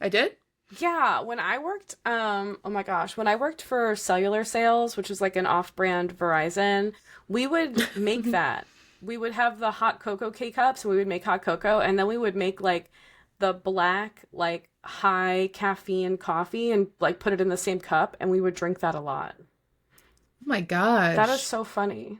I did? Yeah, when I worked, when I worked for Cellular Sales, which is like an off-brand Verizon, we would make that. We would have the hot cocoa K-cups, and we would make hot cocoa, and then we would make like the black, like high caffeine coffee and like put it in the same cup, and we would drink that a lot. Oh my gosh. That is so funny.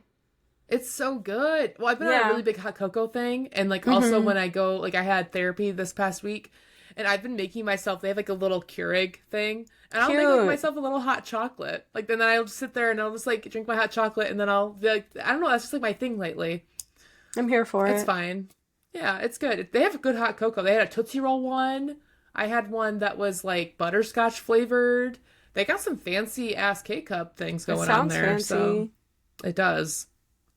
It's so good. Well, I've been on a really big hot cocoa thing, and like also when I go, like I had therapy this past week, and I've been making myself, they have like a little Keurig thing, and I'll make like, myself a little hot chocolate. Like then I'll just sit there and I'll just like drink my hot chocolate, and then I'll be like, I don't know, that's just like my thing lately. I'm here for it. It's fine. Yeah, it's good. They have a good hot cocoa. They had a Tootsie Roll one. I had one that was like butterscotch flavored. They got some fancy ass K-cup things going on there. Fancy. So it does.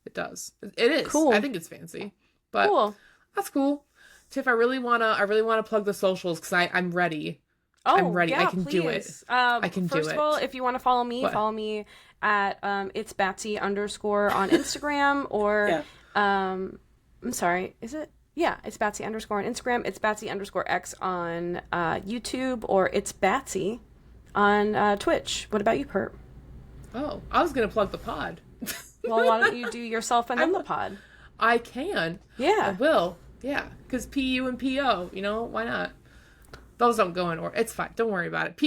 It does. It is. Cool. I think it's fancy. But that's cool. Tiff, I really wanna plug the socials because I'm ready. Oh, I'm ready. yeah, I can do it. I can do it. First of all, if you want to follow me at it's Batsy _ on Instagram or I'm sorry, is it? Yeah, it's Batsy _ on Instagram. It's Batsy _X on YouTube, or it's Batsy on Twitch. What about you, Purp? Oh, I was gonna plug the pod. Well, why don't you do yourself and then the pod? I can. Yeah. I will. Yeah, because PU and PO, why not? Those don't go in order. It's fine. Don't worry about it.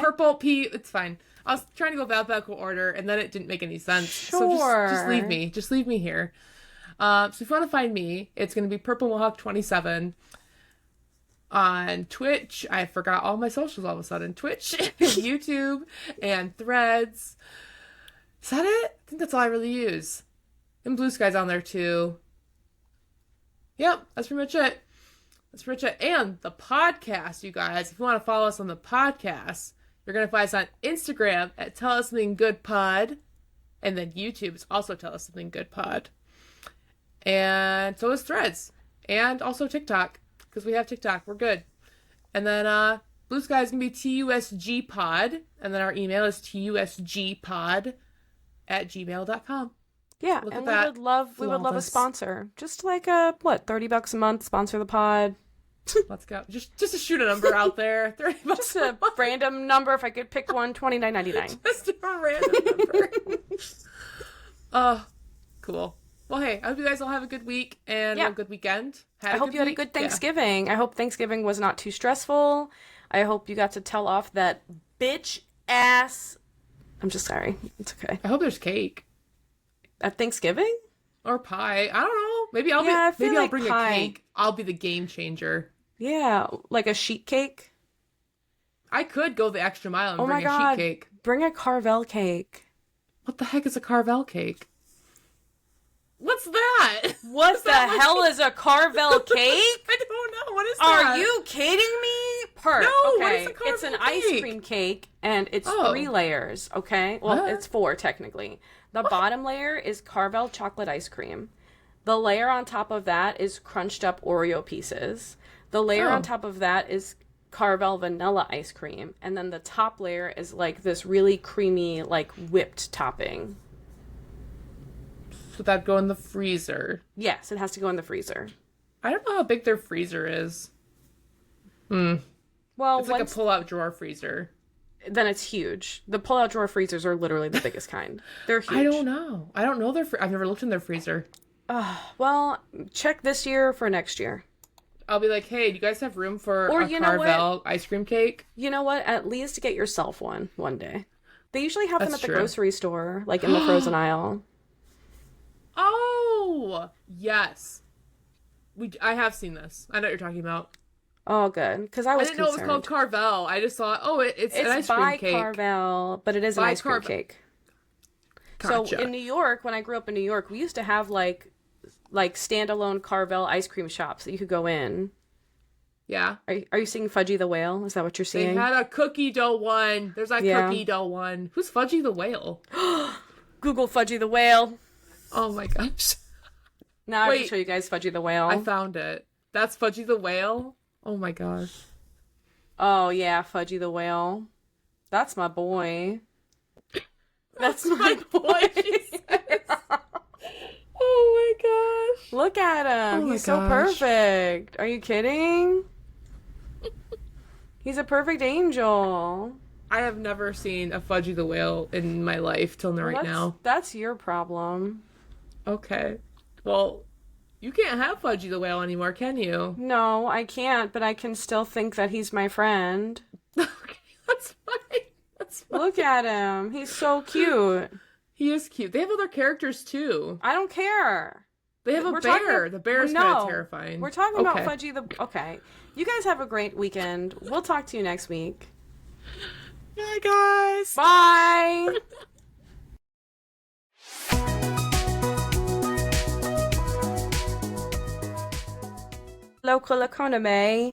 Purple, P, it's fine. I was trying to go alphabetical order, and then it didn't make any sense. Sure. So just leave me. Just leave me here. So if you want to find me, it's going to be Purple Mohawk 27 on Twitch. I forgot all my socials all of a sudden. Twitch, YouTube, and Threads. Is that it? I think that's all I really use. And Blue Sky's on there too. Yep, that's pretty much it. And the podcast, you guys. If you want to follow us on the podcast, you're going to find us on Instagram at Tell Us Something Good Pod. And then YouTube is also Tell Us Something Good Pod. And so is Threads. And also TikTok. Because we have TikTok. We're good. And then Blue Sky is going to be TUSG Pod. And then our email is TUSGpod@gmail.com. Yeah, and we would love a sponsor. Just like $30 a month, sponsor the pod. Let's go. Just to shoot a number out there. $30 Just a random number. If I could pick one, $29.99. Just a random number. Cool. Well, hey, I hope you guys all have a good week and a good weekend. I hope you had a good Thanksgiving. Yeah. I hope Thanksgiving was not too stressful. I hope you got to tell off that bitch ass. I'm just sorry. It's okay. I hope there's cake. At Thanksgiving? Or pie. I don't know. Maybe I'll bring a cake. I'll be the game changer. Yeah, like a sheet cake. I could go the extra mile and bring a sheet cake. Bring a Carvel cake. What the heck is a Carvel cake? What's that? What the hell is a Carvel cake? I don't know. What is that? Are you kidding me? Purp. No, okay. what is a Carvel It's an cake? ice cream cake, and it's 3 layers, okay? Well, it's 4, technically. The bottom layer is Carvel chocolate ice cream. The layer on top of that is crunched up Oreo pieces. The layer on top of that is Carvel vanilla ice cream. And then the top layer is like this really creamy, like whipped topping. So that'd go in the freezer. Yes, it has to go in the freezer. I don't know how big their freezer is. Well, it's like a pull-out drawer freezer. Then it's huge. The pull-out drawer freezers are literally the biggest kind. They're huge. I don't know. I've never looked in their freezer. Well, check this year for next year. I'll be like, hey, do you guys have room for a Carvel ice cream cake? You know what? At least get yourself one day. They usually have them That's at the true. grocery store, like in the frozen aisle. Oh, yes. I have seen this. I know what you're talking about. Oh, good. Because I I was didn't know it was called concerned. Carvel. I just thought, oh, it's an It's ice cream by cake. Carvel, but it is an By ice cream Carvel. cake. So Gotcha. in New York, when I grew up in New York, we used to have like standalone Carvel ice cream shops that you could go in. Yeah. Are you seeing Fudgy the Whale? Is that what you're They seeing? had a cookie dough one. There's a Yeah. cookie dough one. Who's Fudgy the Whale? Google Fudgy the Whale. Oh my gosh. Now I have to Wait. show you guys Fudgy the Whale. I found it. That's Fudgy the Whale? Oh my gosh. Oh yeah, Fudgy the Whale. That's my boy. That's my boy. she says. Oh my gosh. Look at him. Oh my He's so gosh. perfect. Are you kidding? He's a perfect angel. I have never seen a Fudgy the Whale in my life till right now. That's your problem. Okay. Well, you can't have Fudgy the Whale anymore, can you? No, I can't, but I can still think that he's my friend. Okay, that's fine. That's fine. Look at him. He's so cute. He is cute. They have other characters too. I don't care. They have a We're bear. talking- The bear is No. kind of terrifying. We're talking about Okay. Fudgy the... Okay. You guys have a great weekend. We'll talk to you next week. Bye, guys. Bye! Local economy.